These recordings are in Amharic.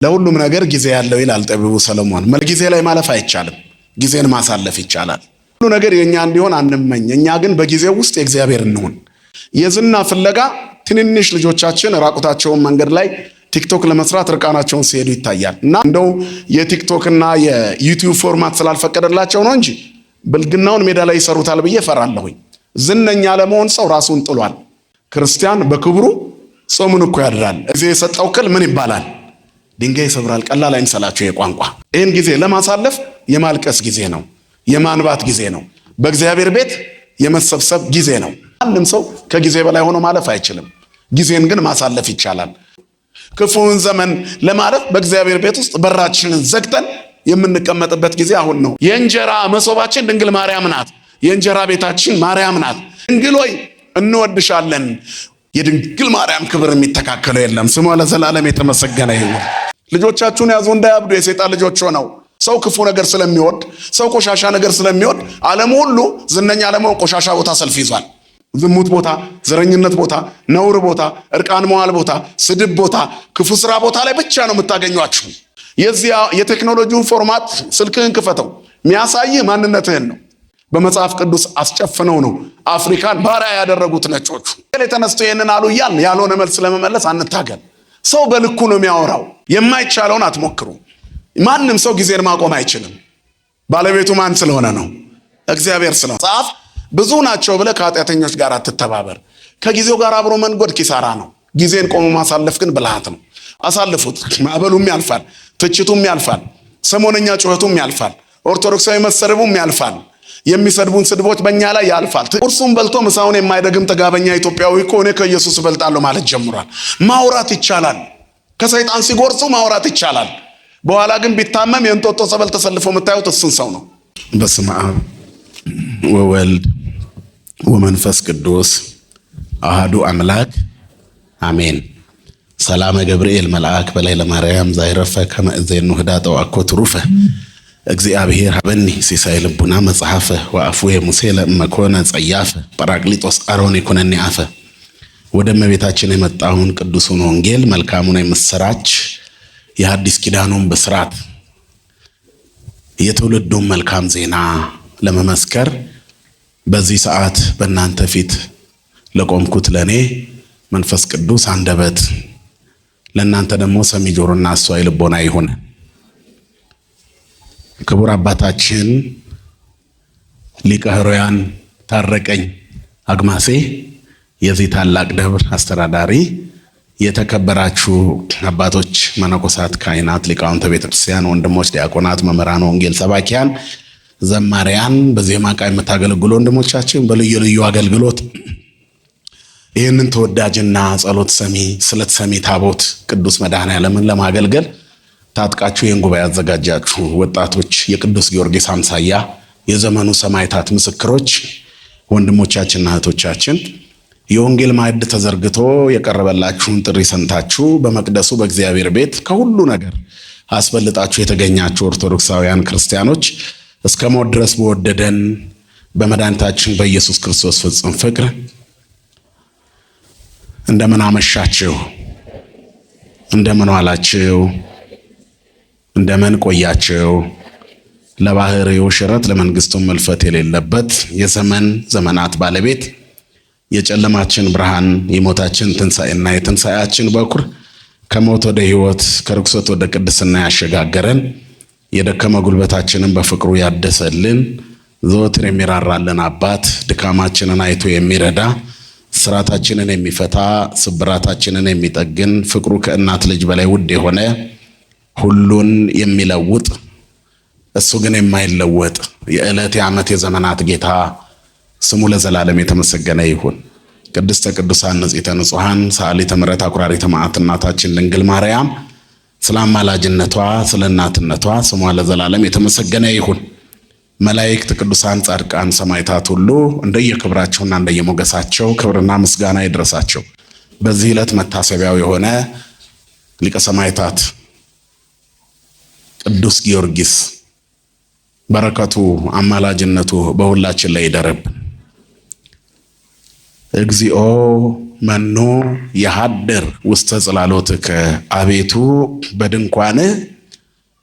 ለሁሉም ነገር ጊዜ ያለው ይላል ጠቢቡ ሰሎሞን። ጊዜ ላይ ማለፍ አይቻልም፣ ጊዜን ማሳለፍ ይቻላል። ሁሉ ነገር የኛ እንዲሆን አንመኝ፣ እኛ ግን በጊዜው ውስጥ የእግዚአብሔር እንሁን። የዝና ፍለጋ ትንንሽ ልጆቻችን ራቁታቸውን መንገድ ላይ ቲክቶክ ለመስራት ርቃናቸውን ሲሄዱ ይታያል። እና እንደው የቲክቶክና የዩቲዩብ ፎርማት ስላልፈቀደላቸው ነው እንጂ ብልግናውን ሜዳ ላይ ይሰሩታል ብዬ ፈራለሁኝ። ዝነኛ ለመሆን ሰው ራሱን ጥሏል። ክርስቲያን በክብሩ ጾሙን እኮ ያድራል። ጊዜ የሰጠው ክል ምን ይባላል? ድንጋይ ይሰብራል። ቀላል አይምሰላችሁ የቋንቋ። ይህን ጊዜ ለማሳለፍ የማልቀስ ጊዜ ነው፣ የማንባት ጊዜ ነው፣ በእግዚአብሔር ቤት የመሰብሰብ ጊዜ ነው። ማንም ሰው ከጊዜ በላይ ሆኖ ማለፍ አይችልም። ጊዜን ግን ማሳለፍ ይቻላል። ክፉውን ዘመን ለማለፍ በእግዚአብሔር ቤት ውስጥ በራችንን ዘግተን የምንቀመጥበት ጊዜ አሁን ነው። የእንጀራ መሶባችን ድንግል ማርያም ናት። የእንጀራ ቤታችን ማርያም ናት። ድንግል ሆይ እንወድሻለን። የድንግል ማርያም ክብር የሚተካከለው የለም። ስሟ ለዘላለም የተመሰገነ ይሁን። ልጆቻችሁን ያዙ እንዳያብዱ የሰይጣን ልጆች ሆነው። ሰው ክፉ ነገር ስለሚወድ፣ ሰው ቆሻሻ ነገር ስለሚወድ ዓለም ሁሉ ዝነኛ ለመሆን ቆሻሻ ቦታ ሰልፍ ይዟል። ዝሙት ቦታ፣ ዘረኝነት ቦታ፣ ነውር ቦታ፣ እርቃን መዋል ቦታ፣ ስድብ ቦታ፣ ክፉ ስራ ቦታ ላይ ብቻ ነው የምታገኟችሁ። የዚያ የቴክኖሎጂውን ፎርማት ስልክህን ክፈተው፣ የሚያሳይህ ማንነትህን ነው። በመጽሐፍ ቅዱስ አስጨፍነው ነው አፍሪካን ባሪያ ያደረጉት ነጮቹ። ተነስተው ይህንን አሉ እያልን ያልሆነ መልስ ለመመለስ አንታገል። ሰው በልኩ ነው የሚያወራው። የማይቻለውን አትሞክሩ። ማንም ሰው ጊዜን ማቆም አይችልም። ባለቤቱ ማን ስለሆነ ነው? እግዚአብሔር ስለሆነ። መጽሐፍ ብዙ ናቸው ብለህ ከኃጢአተኞች ጋር አትተባበር። ከጊዜው ጋር አብሮ መንጎድ ኪሳራ ነው። ጊዜን ቆሞ ማሳለፍ ግን ብልሃት ነው። አሳልፉት። ማዕበሉም ያልፋል፣ ትችቱም ያልፋል፣ ሰሞነኛ ጩኸቱም ያልፋል፣ ኦርቶዶክሳዊ መሰደቡም ያልፋል፣ የሚሰድቡን ስድቦች በእኛ ላይ ያልፋል። ቁርሱን በልቶ ምሳውን የማይደግም ጥጋበኛ ኢትዮጵያዊ እኮ እኔ ከኢየሱስ እበልጣለሁ ማለት ጀምሯል። ማውራት ይቻላል። ከሰይጣን ሲጎርሱ ማውራት ይቻላል። በኋላ ግን ቢታመም የእንጦጦ ጸበል ተሰልፎ የምታዩት እሱን ሰው ነው። በስመ አብ ወወልድ ወመንፈስ ቅዱስ አሃዱ አምላክ አሜን። ሰላመ ገብርኤል መልአክ በላይ ለማርያም ዛይረፈ ከመእዜኑ ህዳጠው አኮ ትሩፈ እግዚአብሔር ሀበኒ ሲሳይ ልቡና መጽሐፈ ወአፉየ ሙሴ ለእመኮነ ጸያፈ ጰራቅሊጦስ አሮን ይኩነኒ አፈ። ወደ እመቤታችን የመጣውን ቅዱሱን ወንጌል መልካሙን የምስራች የሐዲስ ኪዳኑን ብስራት የትውልዱን መልካም ዜና ለመመስከር በዚህ ሰዓት በእናንተ ፊት ለቆምኩት ለኔ መንፈስ ቅዱስ አንደበት፣ ለእናንተ ደግሞ ሰሚ ጆሮና አስተዋይ ልቦና ይሁን። ክቡር አባታችን ሊቀ ኅሩያን ታረቀኝ አግማሴ የዚህ ታላቅ ደብር አስተዳዳሪ፣ የተከበራችሁ አባቶች፣ መነኮሳት፣ ካህናት፣ ሊቃውንተ ቤተክርስቲያን፣ ወንድሞች ዲያቆናት፣ መምህራን ወንጌል ሰባኪያን፣ ዘማሪያን፣ በዜማ ዕቃ የምታገለግሉ ወንድሞቻችን፣ በልዩ ልዩ አገልግሎት ይህንን ተወዳጅና ጸሎት ሰሚ ስለት ሰሚ ታቦት ቅዱስ መድኃኔዓለምን ለማገልገል ታጥቃችሁ ይህን ጉባኤ ያዘጋጃችሁ ወጣቶች፣ የቅዱስ ጊዮርጊስ አምሳያ የዘመኑ ሰማዕታት ምስክሮች ወንድሞቻችንና እህቶቻችን፣ የወንጌል ማዕድ ተዘርግቶ የቀረበላችሁን ጥሪ ሰምታችሁ በመቅደሱ በእግዚአብሔር ቤት ከሁሉ ነገር አስበልጣችሁ የተገኛችሁ ኦርቶዶክሳውያን ክርስቲያኖች፣ እስከ ሞት ድረስ በወደደን በመድኃኒታችን በኢየሱስ ክርስቶስ ፍጹም ፍቅር እንደምን አመሻችሁ? እንደምን ዋላችሁ? እንደምን ቆያችሁ? ለባህሪው ሽረት ለመንግስቱም መልፈት የሌለበት የዘመን ዘመናት ባለቤት የጨለማችን ብርሃን የሞታችን ትንሣኤና የትንሣኤያችን በኩር ከሞት ወደ ሕይወት ከርኩሰት ወደ ቅድስና ያሸጋገረን የደከመ ጉልበታችንን በፍቅሩ ያደሰልን ዘወትር የሚራራልን አባት ድካማችንን አይቶ የሚረዳ ስራታችንን የሚፈታ ስብራታችንን የሚጠግን ፍቅሩ ከእናት ልጅ በላይ ውድ የሆነ ሁሉን የሚለውጥ እሱ ግን የማይለወጥ የዕለት የዓመት የዘመናት ጌታ ስሙ ለዘላለም የተመሰገነ ይሁን። ቅድስተ ቅዱሳን ንጽሕተ ንጹሐን ሰዓሊተ ምሕረት አኩራሪተ መዓት እናታችን ድንግል ማርያም ስለ አማላጅነቷ ስለ እናትነቷ ስሟ ለዘላለም የተመሰገነ ይሁን። መላእክት፣ ቅዱሳን፣ ጻድቃን፣ ሰማዕታት ሁሉ እንደየክብራቸውና እንደየሞገሳቸው ክብርና ምስጋና ይድረሳቸው። በዚህ ዕለት መታሰቢያው የሆነ ሊቀ ሰማዕታት ቅዱስ ጊዮርጊስ በረከቱ አማላጅነቱ በሁላችን ላይ ይደረብን። እግዚኦ መኑ የሐድር ውስተ ጽላሎትከ አቤቱ በድንኳንህ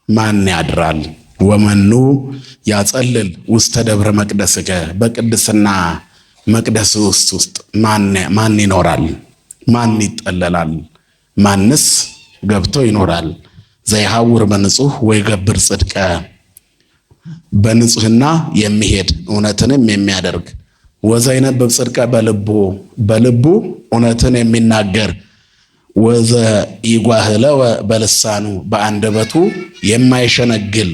ማን ያድራል? ወመኑ ያጸልል ውስተ ደብረ መቅደስከ በቅድስና መቅደስ ውስጥ ማን ይኖራል? ማን ይጠለላል? ማንስ ገብቶ ይኖራል? ዘይሐውር በንጹህ ወይ ገብር ጽድቀ በንጹህና የሚሄድ እውነትንም የሚያደርግ ወዘይነብብ ጽድቀ በልቡ እውነትን የሚናገር ወዘ ይጓህለወ በልሳኑ በአንደበቱ የማይሸነግል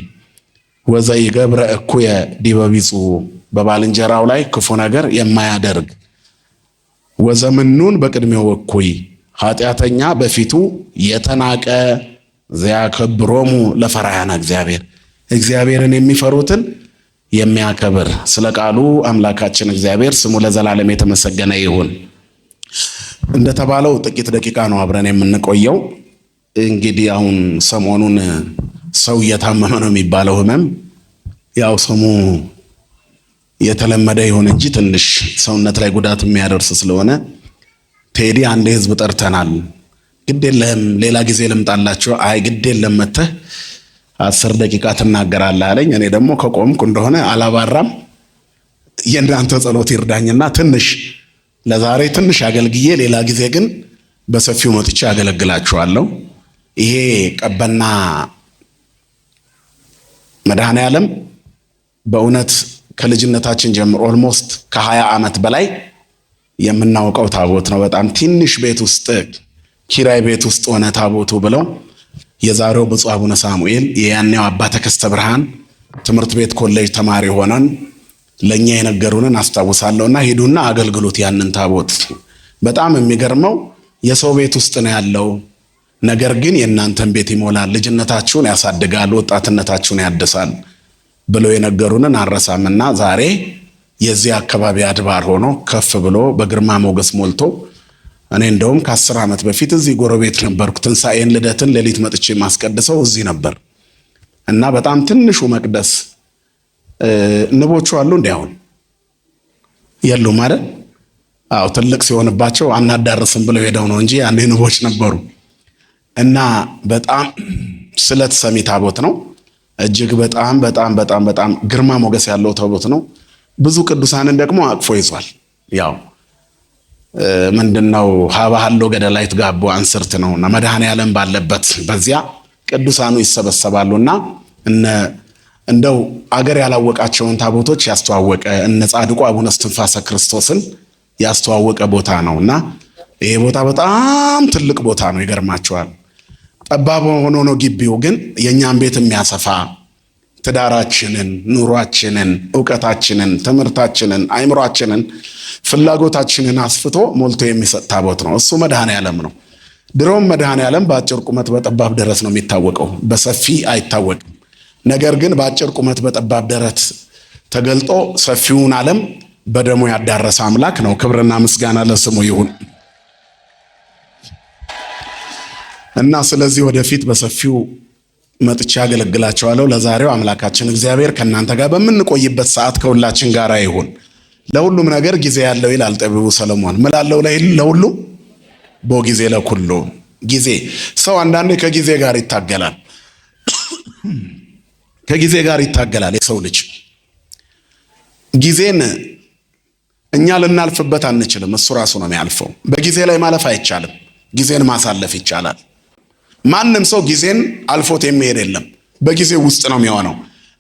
ወዘ ይገብረ እኩየ ዲበ ቢጹ በባልንጀራው ላይ ክፉ ነገር የማያደርግ ወዘምኑን በቅድሜው እኩይ ኃጢአተኛ በፊቱ የተናቀ ዘያከብሮሙ ለፈራያነ እግዚአብሔርን የሚፈሩትን የሚያከብር ስለ ቃሉ አምላካችን እግዚአብሔር ስሙ ለዘላለም የተመሰገነ ይሁን። እንደተባለው ጥቂት ደቂቃ ነው አብረን የምንቆየው። እንግዲህ አሁን ሰሞኑን ሰው እየታመመ ነው የሚባለው ህመም ያው ስሙ የተለመደ ይሁን እንጂ ትንሽ ሰውነት ላይ ጉዳት የሚያደርስ ስለሆነ ቴዲ አንድ ህዝብ ጠርተናል። ግድ የለም ሌላ ጊዜ ልምጣላችሁ። አይ ግድ የለም መተህ 10 ደቂቃ ትናገራለህ አለኝ። እኔ ደግሞ ከቆምኩ እንደሆነ አላባራም። የእናንተ ጸሎት ይርዳኝና ትንሽ ለዛሬ ትንሽ አገልግዬ ሌላ ጊዜ ግን በሰፊው መጥቼ አገለግላችኋለሁ። ይሄ ቀበና መድኃኔዓለም በእውነት ከልጅነታችን ጀምሮ ኦልሞስት ከ20 ዓመት በላይ የምናውቀው ታቦት ነው። በጣም ትንሽ ቤት ውስጥ ኪራይ ቤት ውስጥ ሆነ ታቦቱ ብለው የዛሬው ብፁዕ አቡነ ሳሙኤል የያኔው አባ ተከስተ ብርሃን ትምህርት ቤት ኮሌጅ ተማሪ ሆነን ለኛ የነገሩንን አስታውሳለሁና ሄዱና አገልግሎት ያንን ታቦት። በጣም የሚገርመው የሰው ቤት ውስጥ ነው ያለው፣ ነገር ግን የእናንተን ቤት ይሞላል፣ ልጅነታችሁን ያሳድጋል፣ ወጣትነታችሁን ያድሳል ብለው የነገሩንን አረሳምና ዛሬ የዚህ አካባቢ አድባር ሆኖ ከፍ ብሎ በግርማ ሞገስ ሞልቶ እኔ እንደውም ከ10 ዓመት በፊት እዚህ ጎረቤት ነበርኩ። ትንሣኤን ልደትን ሌሊት መጥቼ ማስቀድሰው እዚህ ነበር እና በጣም ትንሹ መቅደስ ንቦቹ አሉ እንዴ? አሁን የሉም አይደል? አዎ ትልቅ ሲሆንባቸው አናዳርስም ብለው ሄደው ነው እንጂ ያኔ ንቦች ነበሩ። እና በጣም ስለት ሰሚ ታቦት ነው። እጅግ በጣም በጣም በጣም በጣም ግርማ ሞገስ ያለው ታቦት ነው። ብዙ ቅዱሳንን ደግሞ አቅፎ ይዟል። ያው ምንድነው ሀባሃሎ ገደላይት ጋቦ አንስርት ነውና መድኃኔዓለም ባለበት በዚያ ቅዱሳኑ ይሰበሰባሉና እንደው አገር ያላወቃቸውን ታቦቶች ያስተዋወቀ እነ ጻድቁ አቡነ እስትንፋሰ ክርስቶስን ያስተዋወቀ ቦታ ነውና ይሄ ቦታ በጣም ትልቅ ቦታ ነው። ይገርማቸዋል። ጠባብ ሆኖ ነው ግቢው፣ ግን የኛን ቤት የሚያሰፋ ትዳራችንን፣ ኑሯችንን፣ ዕውቀታችንን፣ ትምህርታችንን፣ አይምሯችንን፣ ፍላጎታችንን አስፍቶ ሞልቶ የሚሰጥ ታቦት ነው። እሱ መድኃኔዓለም ነው። ድሮም መድኃኔዓለም በአጭር ቁመት በጠባብ ደረት ነው የሚታወቀው፣ በሰፊ አይታወቅም። ነገር ግን በአጭር ቁመት በጠባብ ደረት ተገልጦ ሰፊውን ዓለም በደሙ ያዳረሰ አምላክ ነው። ክብርና ምስጋና ለስሙ ይሁን እና ስለዚህ ወደፊት በሰፊው መጥቻ ያገለግላቸዋለሁ። ለዛሬው አምላካችን እግዚአብሔር ከእናንተ ጋር በምንቆይበት ሰዓት ከሁላችን ጋር ይሁን። ለሁሉም ነገር ጊዜ ያለው ይላል ጠቢቡ ሰለሞን። ምላለው ለሁሉም በጊዜ ለኩሉ ጊዜ። ሰው አንዳንዴ ከጊዜ ጋር ይታገላል። ከጊዜ ጋር ይታገላል የሰው ልጅ። ጊዜን እኛ ልናልፍበት አንችልም፣ እሱ ራሱ ነው የሚያልፈው። በጊዜ ላይ ማለፍ አይቻልም፣ ጊዜን ማሳለፍ ይቻላል። ማንም ሰው ጊዜን አልፎት የሚሄድ የለም፣ በጊዜ ውስጥ ነው የሚሆነው።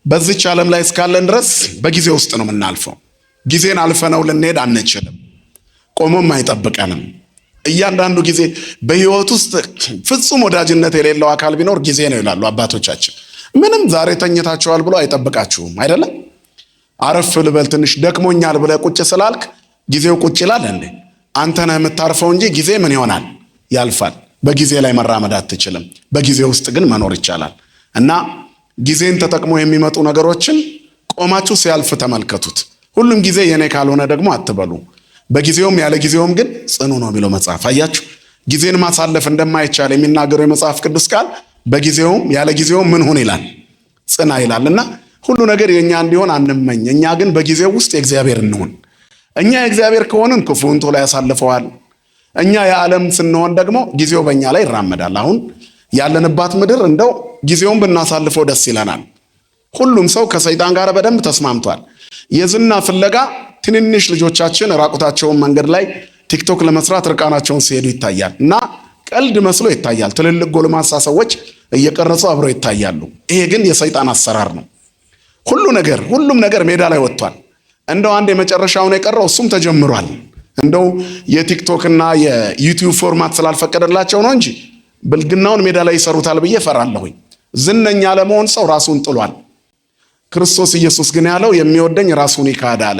በዚች ዓለም ላይ እስካለን ድረስ በጊዜ ውስጥ ነው የምናልፈው። ጊዜን አልፈነው ልንሄድ አንችልም፣ ቆሞም አይጠብቀንም። እያንዳንዱ ጊዜ በህይወት ውስጥ ፍጹም ወዳጅነት የሌለው አካል ቢኖር ጊዜ ነው ይላሉ አባቶቻችን። ምንም ዛሬ ተኝታችኋል ብሎ አይጠብቃችሁም አይደለም። አረፍ ልበል ትንሽ ደክሞኛል ብለህ ቁጭ ስላልክ ጊዜው ቁጭ ይላል እንዴ? አንተ ነህ የምታርፈው እንጂ ጊዜ ምን ይሆናል? ያልፋል። በጊዜ ላይ መራመድ አትችልም። በጊዜ ውስጥ ግን መኖር ይቻላል። እና ጊዜን ተጠቅሞ የሚመጡ ነገሮችን ቆማችሁ ሲያልፍ ተመልከቱት። ሁሉም ጊዜ የኔ ካልሆነ ደግሞ አትበሉ። በጊዜውም ያለ ጊዜውም ግን ጽኑ ነው የሚለው መጽሐፍ። አያችሁ፣ ጊዜን ማሳለፍ እንደማይቻል የሚናገረው የመጽሐፍ ቅዱስ ቃል በጊዜውም ያለ ጊዜውም ምን ሁን ይላል? ጽና ይላል። እና ሁሉ ነገር የኛ እንዲሆን አንመኝ። እኛ ግን በጊዜው ውስጥ የእግዚአብሔር እንሁን። እኛ የእግዚአብሔር ከሆንን ክፉን ቶሎ ያሳልፈዋል። እኛ የዓለም ስንሆን ደግሞ ጊዜው በእኛ ላይ ይራመዳል። አሁን ያለንባት ምድር እንደው ጊዜውን ብናሳልፈው ደስ ይለናል። ሁሉም ሰው ከሰይጣን ጋር በደንብ ተስማምቷል። የዝና ፍለጋ ትንንሽ ልጆቻችን ራቁታቸውን መንገድ ላይ ቲክቶክ ለመስራት ርቃናቸውን ሲሄዱ ይታያል እና ቀልድ መስሎ ይታያል። ትልልቅ ጎልማሳ ሰዎች እየቀረጹ አብረው ይታያሉ። ይሄ ግን የሰይጣን አሰራር ነው። ሁሉም ነገር ሜዳ ላይ ወጥቷል። እንደው አንድ የመጨረሻውን የቀረው እሱም ተጀምሯል። እንደው የቲክቶክ እና የዩቲዩብ ፎርማት ስላልፈቀደላቸው ነው እንጂ ብልግናውን ሜዳ ላይ ይሰሩታል ብዬ ፈራለሁኝ። ዝነኛ ለመሆን ሰው ራሱን ጥሏል። ክርስቶስ ኢየሱስ ግን ያለው የሚወደኝ ራሱን ይካድ አለ።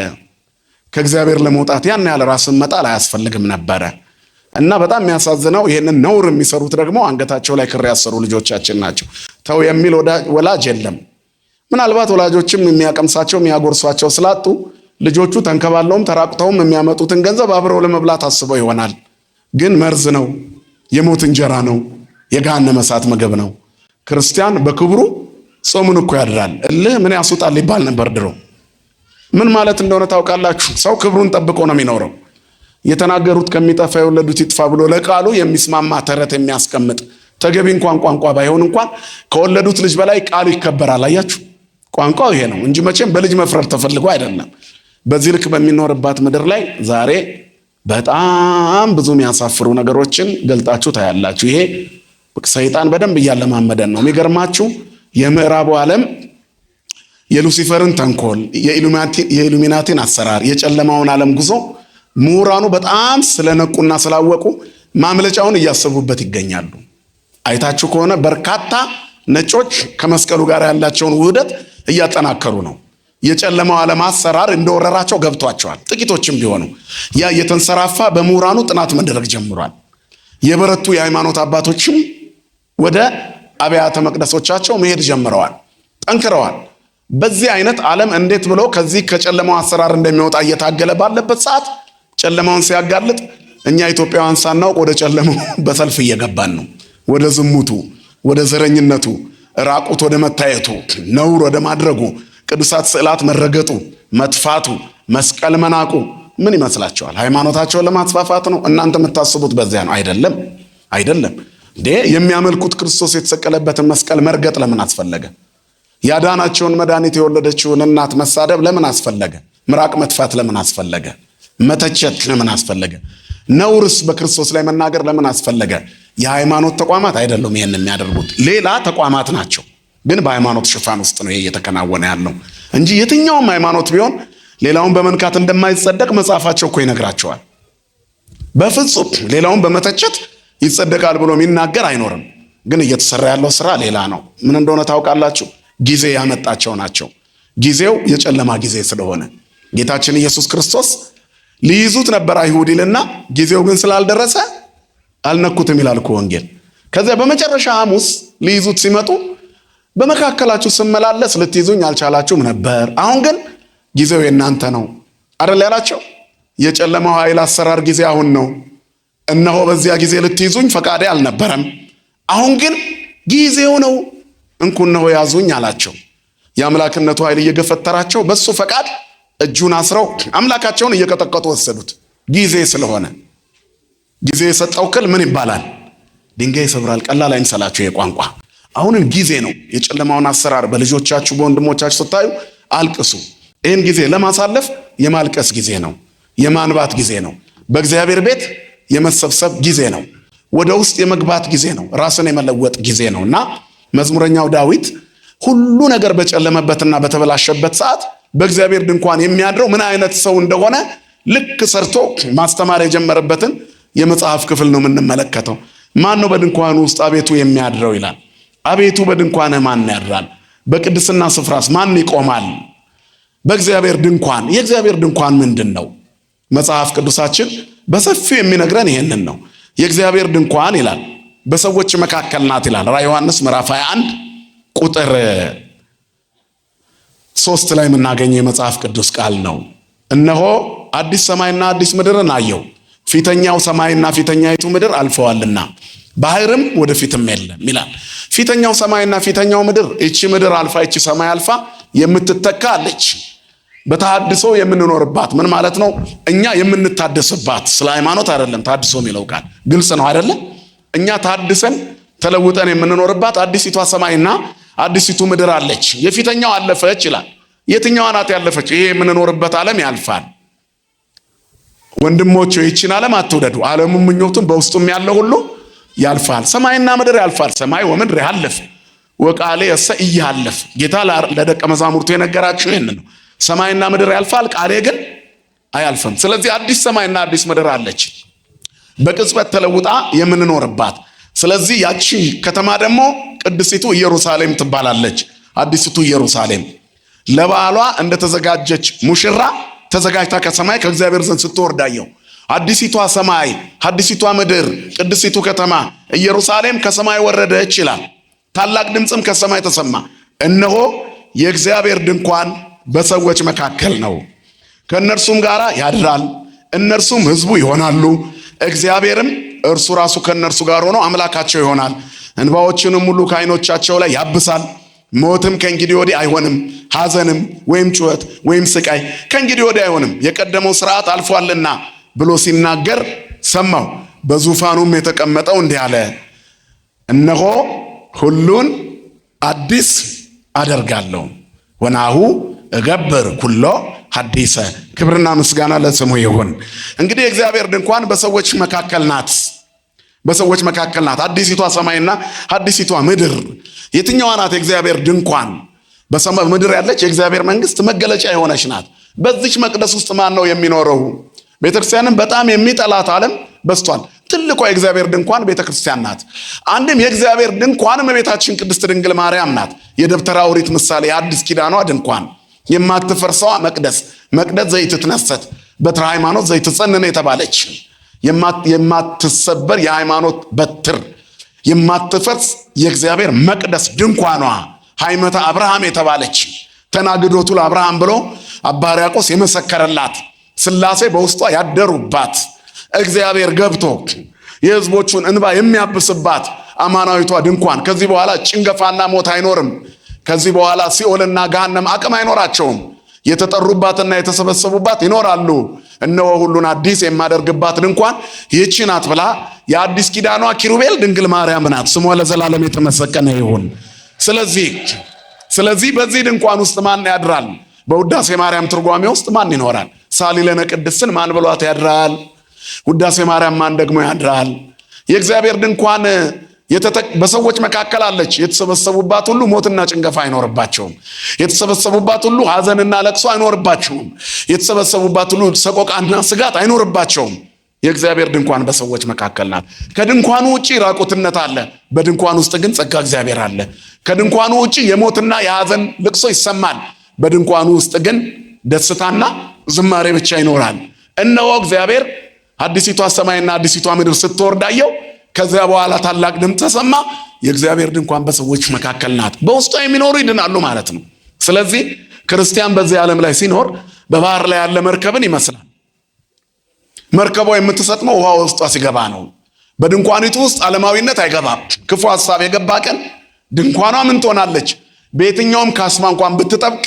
ከእግዚአብሔር ለመውጣት ያን ያለ ራስን መጣል አያስፈልግም ነበረ እና በጣም የሚያሳዝነው ይሄንን ነውር የሚሰሩት ደግሞ አንገታቸው ላይ ክር ያሰሩ ልጆቻችን ናቸው። ተው የሚል ወላጅ የለም። ምናልባት ወላጆችም የሚያቀምሳቸው የሚያጎርሷቸው ስላጡ ልጆቹ ተንከባለውም ተራቁተውም የሚያመጡትን ገንዘብ አብረው ለመብላት አስበው ይሆናል። ግን መርዝ ነው፣ የሞት እንጀራ ነው፣ የገሃነመ እሳት ምግብ ነው። ክርስቲያን በክብሩ ጾሙን እኮ ያድራል። እልህ ምን ያስውጣል ይባል ነበር ድሮ። ምን ማለት እንደሆነ ታውቃላችሁ? ሰው ክብሩን ጠብቆ ነው የሚኖረው። የተናገሩት ከሚጠፋ የወለዱት ይጥፋ ብሎ ለቃሉ የሚስማማ ተረት የሚያስቀምጥ ተገቢ እንኳን ቋንቋ ባይሆን እንኳን ከወለዱት ልጅ በላይ ቃሉ ይከበራል። አያችሁ፣ ቋንቋው ይሄ ነው እንጂ መቼም በልጅ መፍረድ ተፈልጎ አይደለም። በዚህ ልክ በሚኖርባት ምድር ላይ ዛሬ በጣም ብዙ የሚያሳፍሩ ነገሮችን ገልጣችሁ ታያላችሁ። ይሄ ሰይጣን በደንብ እያለማመደን ነው። የሚገርማችሁ የምዕራቡ ዓለም የሉሲፈርን ተንኮል፣ የኢሉሚናቲን አሰራር፣ የጨለማውን ዓለም ጉዞ ምሁራኑ በጣም ስለነቁና ስላወቁ ማምለጫውን እያሰቡበት ይገኛሉ። አይታችሁ ከሆነ በርካታ ነጮች ከመስቀሉ ጋር ያላቸውን ውህደት እያጠናከሩ ነው። የጨለማው ዓለም አሰራር እንደወረራቸው ገብቷቸዋል። ጥቂቶችም ቢሆኑ ያ የተንሰራፋ በምሁራኑ ጥናት መደረግ ጀምሯል። የበረቱ የሃይማኖት አባቶችም ወደ አብያተ መቅደሶቻቸው መሄድ ጀምረዋል፣ ጠንክረዋል። በዚህ አይነት ዓለም እንዴት ብሎ ከዚህ ከጨለማው አሰራር እንደሚወጣ እየታገለ ባለበት ሰዓት ጨለማውን ሲያጋልጥ እኛ ኢትዮጵያውያን ሳናውቅ ወደ ጨለማው በሰልፍ እየገባን ነው። ወደ ዝሙቱ፣ ወደ ዘረኝነቱ፣ ራቁት ወደ መታየቱ፣ ነውር ወደ ማድረጉ፣ ቅዱሳት ስዕላት መረገጡ፣ መጥፋቱ፣ መስቀል መናቁ ምን ይመስላችኋል? ሃይማኖታቸውን ለማስፋፋት ነው? እናንተ የምታስቡት በዚያ ነው? አይደለም። የሚያመልኩት ክርስቶስ የተሰቀለበትን መስቀል መርገጥ ለምን አስፈለገ? ያዳናቸውን መድኃኒት የወለደችውን እናት መሳደብ ለምን አስፈለገ? ምራቅ መጥፋት ለምን አስፈለገ? መተቸት ለምን አስፈለገ? ነውርስ በክርስቶስ ላይ መናገር ለምን አስፈለገ? የሃይማኖት ተቋማት አይደሉም ይሄን የሚያደርጉት፣ ሌላ ተቋማት ናቸው። ግን በሃይማኖት ሽፋን ውስጥ ነው ይሄ እየተከናወነ ያለው እንጂ የትኛውም ሃይማኖት ቢሆን ሌላውን በመንካት እንደማይጸደቅ መጽሐፋቸው እኮ ይነግራቸዋል። በፍጹም ሌላውን በመተቸት ይጸደቃል ብሎ የሚናገር አይኖርም። ግን እየተሰራ ያለው ስራ ሌላ ነው። ምን እንደሆነ ታውቃላችሁ? ጊዜ ያመጣቸው ናቸው። ጊዜው የጨለማ ጊዜ ስለሆነ ጌታችን ኢየሱስ ክርስቶስ ሊይዙት ነበር አይሁድ ይልና ጊዜው ግን ስላልደረሰ አልነኩትም ይላል እኮ ወንጌል። ከዚያ በመጨረሻ ሐሙስ ሊይዙት ሲመጡ በመካከላችሁ ስመላለስ ልትይዙኝ አልቻላችሁም ነበር፣ አሁን ግን ጊዜው የእናንተ ነው አይደል ያላቸው። የጨለማው ኃይል አሰራር ጊዜ አሁን ነው። እነሆ በዚያ ጊዜ ልትይዙኝ ፈቃዴ አልነበረም፣ አሁን ግን ጊዜው ነው፣ እንኩ እነሆ ያዙኝ አላቸው። የአምላክነቱ ኃይል እየገፈተራቸው በሱ ፈቃድ እጁን አስረው አምላካቸውን እየቀጠቀጡ ወሰዱት። ጊዜ ስለሆነ ጊዜ የሰጠው ክል ምን ይባላል? ድንጋይ ይሰብራል። ቀላል አይምሰላችሁ ይሄ ቋንቋ። አሁንም ጊዜ ነው። የጨለማውን አሰራር በልጆቻችሁ በወንድሞቻችሁ ስታዩ አልቅሱ። ይህን ጊዜ ለማሳለፍ የማልቀስ ጊዜ ነው፣ የማንባት ጊዜ ነው፣ በእግዚአብሔር ቤት የመሰብሰብ ጊዜ ነው፣ ወደ ውስጥ የመግባት ጊዜ ነው፣ ራስን የመለወጥ ጊዜ ነው እና መዝሙረኛው ዳዊት ሁሉ ነገር በጨለመበትና በተበላሸበት ሰዓት በእግዚአብሔር ድንኳን የሚያድረው ምን አይነት ሰው እንደሆነ ልክ ሰርቶ ማስተማር የጀመረበትን የመጽሐፍ ክፍል ነው የምንመለከተው። ማን ነው በድንኳኑ ውስጥ አቤቱ የሚያድረው ይላል። አቤቱ በድንኳንህ ማን ያድራል? በቅድስና ስፍራስ ማን ይቆማል? በእግዚአብሔር ድንኳን። የእግዚአብሔር ድንኳን ምንድን ነው? መጽሐፍ ቅዱሳችን በሰፊው የሚነግረን ይሄንን ነው። የእግዚአብሔር ድንኳን ይላል በሰዎች መካከል ናት ይላል። ራዕየ ዮሐንስ ምዕራፍ 21 ቁጥር 3 ላይ የምናገኘው የመጽሐፍ ቅዱስ ቃል ነው። እነሆ አዲስ ሰማይና አዲስ ምድርን አየሁ፣ ፊተኛው ሰማይና ፊተኛይቱ ምድር አልፈዋልና ባህርም ወደፊትም የለም ይላል። ፊተኛው ሰማይና ፊተኛው ምድር፣ እቺ ምድር አልፋ እቺ ሰማይ አልፋ የምትተካ አለች። በተሐድሶ የምንኖርባት ምን ማለት ነው? እኛ የምንታደስባት። ስለ ሃይማኖት አይደለም ታድሶ የሚለው ቃል ግልጽ ነው አይደለም? እኛ ታድሰን ተለውጠን የምንኖርባት አዲሲቷ ሰማይና አዲሲቱ ምድር አለች። የፊተኛው አለፈች ይላል። የትኛዋ ናት ያለፈች? ይሄ የምንኖርበት ዓለም ያልፋል። ወንድሞች ይህችን ዓለም አትውደዱ፣ ዓለሙም ምኞቱም በውስጡም ያለው ሁሉ ያልፋል። ሰማይና ምድር ያልፋል። ሰማይ ወምድር ያልፍ ወቃሌ እሰ ኢያልፍ። ጌታ ለደቀ መዛሙርቱ የነገራቸው ይህን ነው። ሰማይና ምድር ያልፋል፣ ቃሌ ግን አያልፍም። ስለዚህ አዲስ ሰማይና አዲስ ምድር አለች፣ በቅጽበት ተለውጣ የምንኖርባት። ስለዚህ ያቺ ከተማ ደግሞ ቅድስቲቱ ኢየሩሳሌም ትባላለች። አዲስቱ ኢየሩሳሌም ለባሏ እንደተዘጋጀች ሙሽራ ተዘጋጅታ ከሰማይ ከእግዚአብሔር ዘንድ ስትወርዳየው አዲሲቷ ሰማይ አዲሲቷ ምድር ቅድስቲቱ ከተማ ኢየሩሳሌም ከሰማይ ወረደች ይላል። ታላቅ ድምፅም ከሰማይ ተሰማ፣ እነሆ የእግዚአብሔር ድንኳን በሰዎች መካከል ነው፣ ከእነርሱም ጋር ያድራል፣ እነርሱም ሕዝቡ ይሆናሉ፣ እግዚአብሔርም እርሱ ራሱ ከእነርሱ ጋር ሆኖ አምላካቸው ይሆናል። እንባዎችንም ሁሉ ከዓይኖቻቸው ላይ ያብሳል። ሞትም ከእንግዲህ ወዲህ አይሆንም፣ ሐዘንም ወይም ጩኸት ወይም ስቃይ ከእንግዲህ ወዲህ አይሆንም፣ የቀደመው ሥርዓት አልፏልና ብሎ ሲናገር ሰማሁ። በዙፋኑም የተቀመጠው እንዲህ አለ፣ እነሆ ሁሉን አዲስ አደርጋለሁ፣ ወናሁ እገብር ኩሎ ሐዲሰ። ክብርና ምስጋና ለስሙ ይሁን። እንግዲህ የእግዚአብሔር ድንኳን በሰዎች መካከል ናት፣ በሰዎች መካከል ናት። አዲሲቷ ሰማይና አዲሲቷ ምድር የትኛዋ ናት? የእግዚአብሔር ድንኳን በሰማይ ምድር ያለች የእግዚአብሔር መንግስት መገለጫ የሆነች ናት። በዚች መቅደስ ውስጥ ማን ነው የሚኖረው? ቤተክርስቲያንን በጣም የሚጠላት ዓለም በስቷል። ትልቋ የእግዚአብሔር ድንኳን ቤተክርስቲያን ናት። አንድም የእግዚአብሔር ድንኳን እመቤታችን ቅድስት ድንግል ማርያም ናት። የደብተራ ኦሪት ምሳሌ የአዲስ ኪዳኗ ድንኳን የማትፈርሰዋ መቅደስ ዘይትትነሰት በትረ ሃይማኖት ዘይትጸንነ የተባለች የማትሰበር የሃይማኖት በትር የማትፈርስ የእግዚአብሔር መቅደስ ድንኳኗ ሃይመተ አብርሃም የተባለች ተናግዶቱ ለአብርሃም ብሎ አባ ሕርያቆስ የመሰከረላት ሥላሴ በውስጧ ያደሩባት እግዚአብሔር ገብቶ የሕዝቦቹን እንባ የሚያብስባት አማናዊቷ ድንኳን። ከዚህ በኋላ ጭንገፋና ሞት አይኖርም። ከዚህ በኋላ ሲኦልና ገሃነም አቅም አይኖራቸውም። የተጠሩባትና የተሰበሰቡባት ይኖራሉ። እነሆ ሁሉን አዲስ የማደርግባት ድንኳን ይህች ናት ብላ የአዲስ ኪዳኗ ኪሩቤል ድንግል ማርያም ናት። ስሟ ለዘላለም የተመሰገነ ይሁን። ስለዚህ በዚህ ድንኳን ውስጥ ማን ያድራል? በውዳሴ ማርያም ትርጓሜ ውስጥ ማን ይኖራል? ሳሊለነ ቅድስን ማን ብሏት ያድራል? ውዳሴ ማርያም ማን ደግሞ ያድራል? የእግዚአብሔር ድንኳን በሰዎች መካከል አለች። የተሰበሰቡባት ሁሉ ሞትና ጭንገፋ አይኖርባቸውም። የተሰበሰቡባት ሁሉ ሐዘንና ለቅሶ አይኖርባቸውም። የተሰበሰቡባት ሁሉ ሰቆቃና ስጋት አይኖርባቸውም። የእግዚአብሔር ድንኳን በሰዎች መካከል ናት። ከድንኳኑ ውጪ ራቁትነት አለ፣ በድንኳን ውስጥ ግን ጸጋ እግዚአብሔር አለ። ከድንኳኑ ውጪ የሞትና የሐዘን ልቅሶ ይሰማል፣ በድንኳኑ ውስጥ ግን ደስታና ዝማሬ ብቻ ይኖራል። እነሆ እግዚአብሔር አዲሲቷ ሰማይና አዲሲቷ ምድር ስትወርዳየው ከዚያ በኋላ ታላቅ ድምፅ ተሰማ፣ የእግዚአብሔር ድንኳን በሰዎች መካከል ናት። በውስጧ የሚኖሩ ይድናሉ ማለት ነው። ስለዚህ ክርስቲያን በዚህ ዓለም ላይ ሲኖር በባህር ላይ ያለ መርከብን ይመስላል። መርከቧ የምትሰጥመው ውሃ ውስጧ ሲገባ ነው። በድንኳኒቱ ውስጥ ዓለማዊነት አይገባም። ክፉ ሐሳብ የገባ ቀን ድንኳኗ ምን ትሆናለች? በየትኛውም ካስማ እንኳን ብትጠብቅ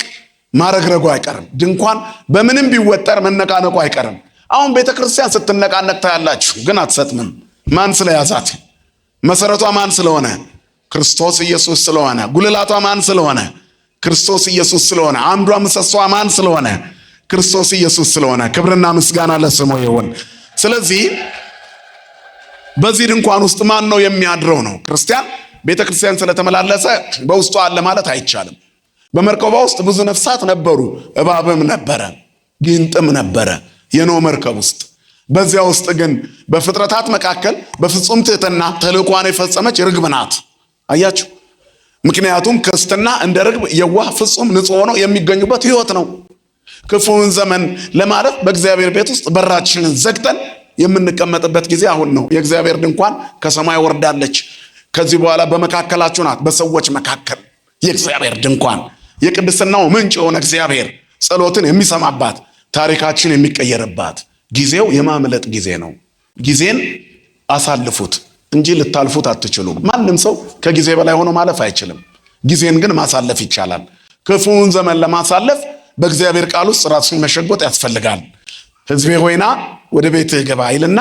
ማረግረጉ አይቀርም። ድንኳን በምንም ቢወጠር መነቃነቁ አይቀርም። አሁን ቤተክርስቲያን ስትነቃነቅ ታያላችሁ፣ ግን አትሰጥምም። ማን ስለያዛት? መሰረቷ ማን ስለሆነ? ክርስቶስ ኢየሱስ ስለሆነ። ጉልላቷ ማን ስለሆነ? ክርስቶስ ኢየሱስ ስለሆነ። አምዷ ምሰሷ ማን ስለሆነ? ክርስቶስ ኢየሱስ ስለሆነ። ክብርና ምስጋና ለስሙ ይሁን። ስለዚህ በዚህ ድንኳን ውስጥ ማን ነው የሚያድረው ነው? ክርስቲያን ቤተክርስቲያን ስለተመላለሰ በውስጧ አለ ማለት አይቻልም። በመርከቧ ውስጥ ብዙ ነፍሳት ነበሩ። እባብም ነበረ፣ ጊንጥም ነበረ የኖህ መርከብ ውስጥ። በዚያ ውስጥ ግን በፍጥረታት መካከል በፍጹም ትሕትና ተልእኳን የፈጸመች ርግብ ናት። አያችሁ? ምክንያቱም ክርስትና እንደ ርግብ የዋህ ፍጹም ንጹሕ ሆኖ የሚገኙበት ሕይወት ነው። ክፉውን ዘመን ለማለፍ በእግዚአብሔር ቤት ውስጥ በራችንን ዘግተን የምንቀመጥበት ጊዜ አሁን ነው። የእግዚአብሔር ድንኳን ከሰማይ ወርዳለች። ከዚህ በኋላ በመካከላችሁ ናት። በሰዎች መካከል የእግዚአብሔር ድንኳን የቅድስናው ምንጭ የሆነ እግዚአብሔር ጸሎትን የሚሰማባት ታሪካችን የሚቀየርባት ጊዜው የማምለጥ ጊዜ ነው። ጊዜን አሳልፉት እንጂ ልታልፉት አትችሉም። ማንም ሰው ከጊዜ በላይ ሆኖ ማለፍ አይችልም። ጊዜን ግን ማሳለፍ ይቻላል። ክፉውን ዘመን ለማሳለፍ በእግዚአብሔር ቃል ውስጥ ራሱን መሸጎጥ ያስፈልጋል። ሕዝቤ ሆይና ወደ ቤትህ ግባ ይልና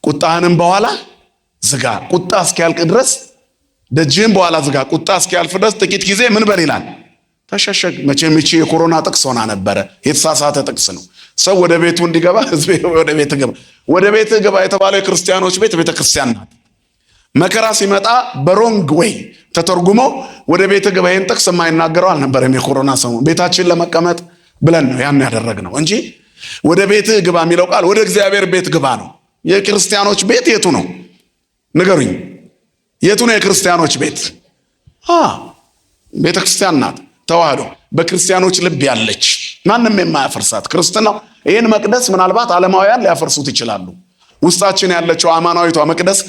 ቁጣህንም በኋላ ዝጋ። ቁጣ እስኪያልቅ ድረስ ደጅህን በኋላ ዝጋ። ቁጣ እስኪያልፍ ድረስ ጥቂት ጊዜ ምን በል ይላል? ተሸሸግ። መቼም ይቺ የኮሮና ጥቅስ ሆና ነበረ። የተሳሳተ ጥቅስ ነው። ሰው ወደ ቤቱ እንዲገባ ሕዝቤ ወደ ቤትህ ግባ። ወደ ቤትህ ግባ የተባለው የክርስቲያኖች ቤት ቤተክርስቲያን ናት። መከራ ሲመጣ በሮንግ ወይ ተተርጉሞ ወደ ቤትህ ግባ ይህን ጥቅስ የማይናገረው አልነበረም። የኮሮና ሰሞን ቤታችን ለመቀመጥ ብለን ነው ያን ያደረግነው እንጂ ወደ ቤትህ ግባ የሚለው ቃል ወደ እግዚአብሔር ቤት ግባ ነው። የክርስቲያኖች ቤት የቱ ነው ንገሩኝ? የቱ ነው የክርስቲያኖች ቤት? ቤተክርስቲያን ናት። ተዋህዶ በክርስቲያኖች ልብ ያለች ማንም የማያፈርሳት ክርስትናው። ይህን መቅደስ ምናልባት ዓለማውያን ሊያፈርሱት ይችላሉ። ውስጣችን ያለችው አማናዊቷ መቅደስ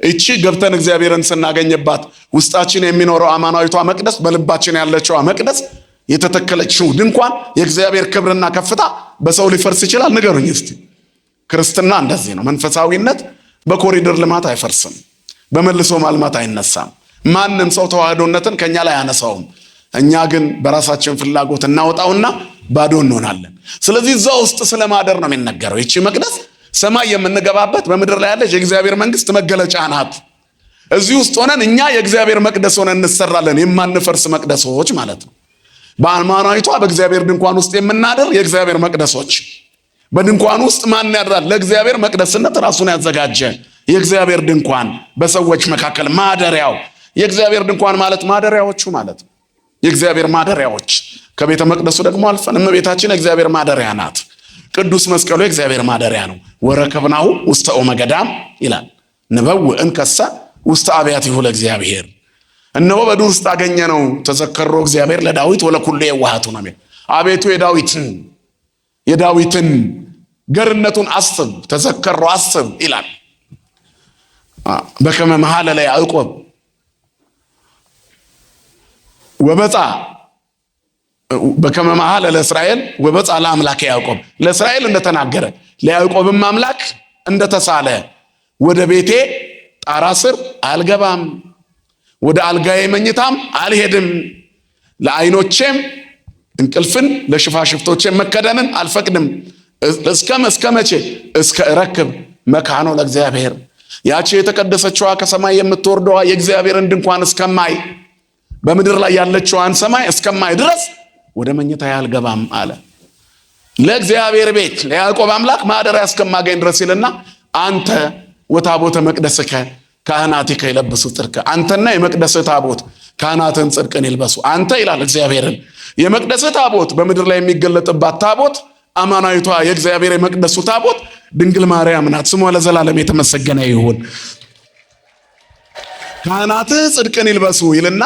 እቺ ገብተን እግዚአብሔርን ስናገኝባት ውስጣችን የሚኖረው አማናዊቷ መቅደስ፣ በልባችን ያለችው መቅደስ የተተከለችው ድንኳን የእግዚአብሔር ክብርና ከፍታ በሰው ሊፈርስ ይችላል? ንገሩኝ እስቲ። ክርስትና እንደዚህ ነው። መንፈሳዊነት በኮሪደር ልማት አይፈርስም፣ በመልሶ ማልማት አይነሳም። ማንም ሰው ተዋህዶነትን ከኛ ላይ አያነሳውም። እኛ ግን በራሳችን ፍላጎት እናወጣውና ባዶ እንሆናለን። ስለዚህ እዛ ውስጥ ስለማደር ነው የሚነገረው። ይቺ መቅደስ ሰማይ የምንገባበት በምድር ላይ ያለች የእግዚአብሔር መንግስት መገለጫ ናት። እዚህ ውስጥ ሆነን እኛ የእግዚአብሔር መቅደስ ሆነን እንሰራለን። የማንፈርስ መቅደሶች ማለት ነው። በአማናዊቷ በእግዚአብሔር ድንኳን ውስጥ የምናደር የእግዚአብሔር መቅደሶች። በድንኳን ውስጥ ማን ያድራል? ለእግዚአብሔር መቅደስነት ራሱን ያዘጋጀ የእግዚአብሔር ድንኳን በሰዎች መካከል ማደሪያው። የእግዚአብሔር ድንኳን ማለት ማደሪያዎቹ ማለት ነው። የእግዚአብሔር ማደሪያዎች። ከቤተ መቅደሱ ደግሞ አልፈን እመቤታችን የእግዚአብሔር ማደሪያ ናት። ቅዱስ መስቀሉ የእግዚአብሔር ማደሪያ ነው። ወረከብናሁ ውስተ ኦመ ገዳም ይላል። ንበውእ እንከሰ ውስተ አብያቲሁ ለእግዚአብሔር። እነሆ በዱር ውስጥ አገኘ ነው። ተዘከሮ እግዚአብሔር ለዳዊት ወለኩሉ የዋሃቱ ነው። አቤቱ የዳዊትን ገርነቱን አስብ፣ ተዘከሮ አስብ ይላል። በከመ መሐለ ለያዕቆብ ወበጻ በከመ መሐለ ለእስራኤል ወበጻ ለአምላከ ያዕቆብ። ለእስራኤል እንደተናገረ ለያዕቆብም አምላክ እንደተሳለ ወደ ቤቴ ጣራ ስር አልገባም፣ ወደ አልጋዬ መኝታም አልሄድም፣ ለዓይኖቼም እንቅልፍን ለሽፋሽፍቶቼም መከደንን አልፈቅድም። እስከ መቼ? እስከ እረክብ መካኖ ለእግዚአብሔር። ያቺ የተቀደሰችዋ ከሰማይ የምትወርደዋ የእግዚአብሔርን ድንኳን እስከማይ፣ በምድር ላይ ያለችዋን ሰማይ እስከማይ ድረስ ወደ መኝታ አልገባም አለ። ለእግዚአብሔር ቤት ለያዕቆብ አምላክ ማደሪያ እስከማገኝ ድረስ ይልና አንተ ወታቦተ መቅደስከ ካህናቲከ ይለብሱ ጽድቀ። አንተና የመቅደስህ ታቦት ካህናትን ጽድቅን ይልበሱ። አንተ ይላል እግዚአብሔርን የመቅደስህ ታቦት በምድር ላይ የሚገለጥባት ታቦት አማናዊቷ የእግዚአብሔር የመቅደሱ ታቦት ድንግል ማርያም ናት። ስሟ ለዘላለም የተመሰገነ ይሁን። ካህናትህ ጽድቅን ይልበሱ ይልና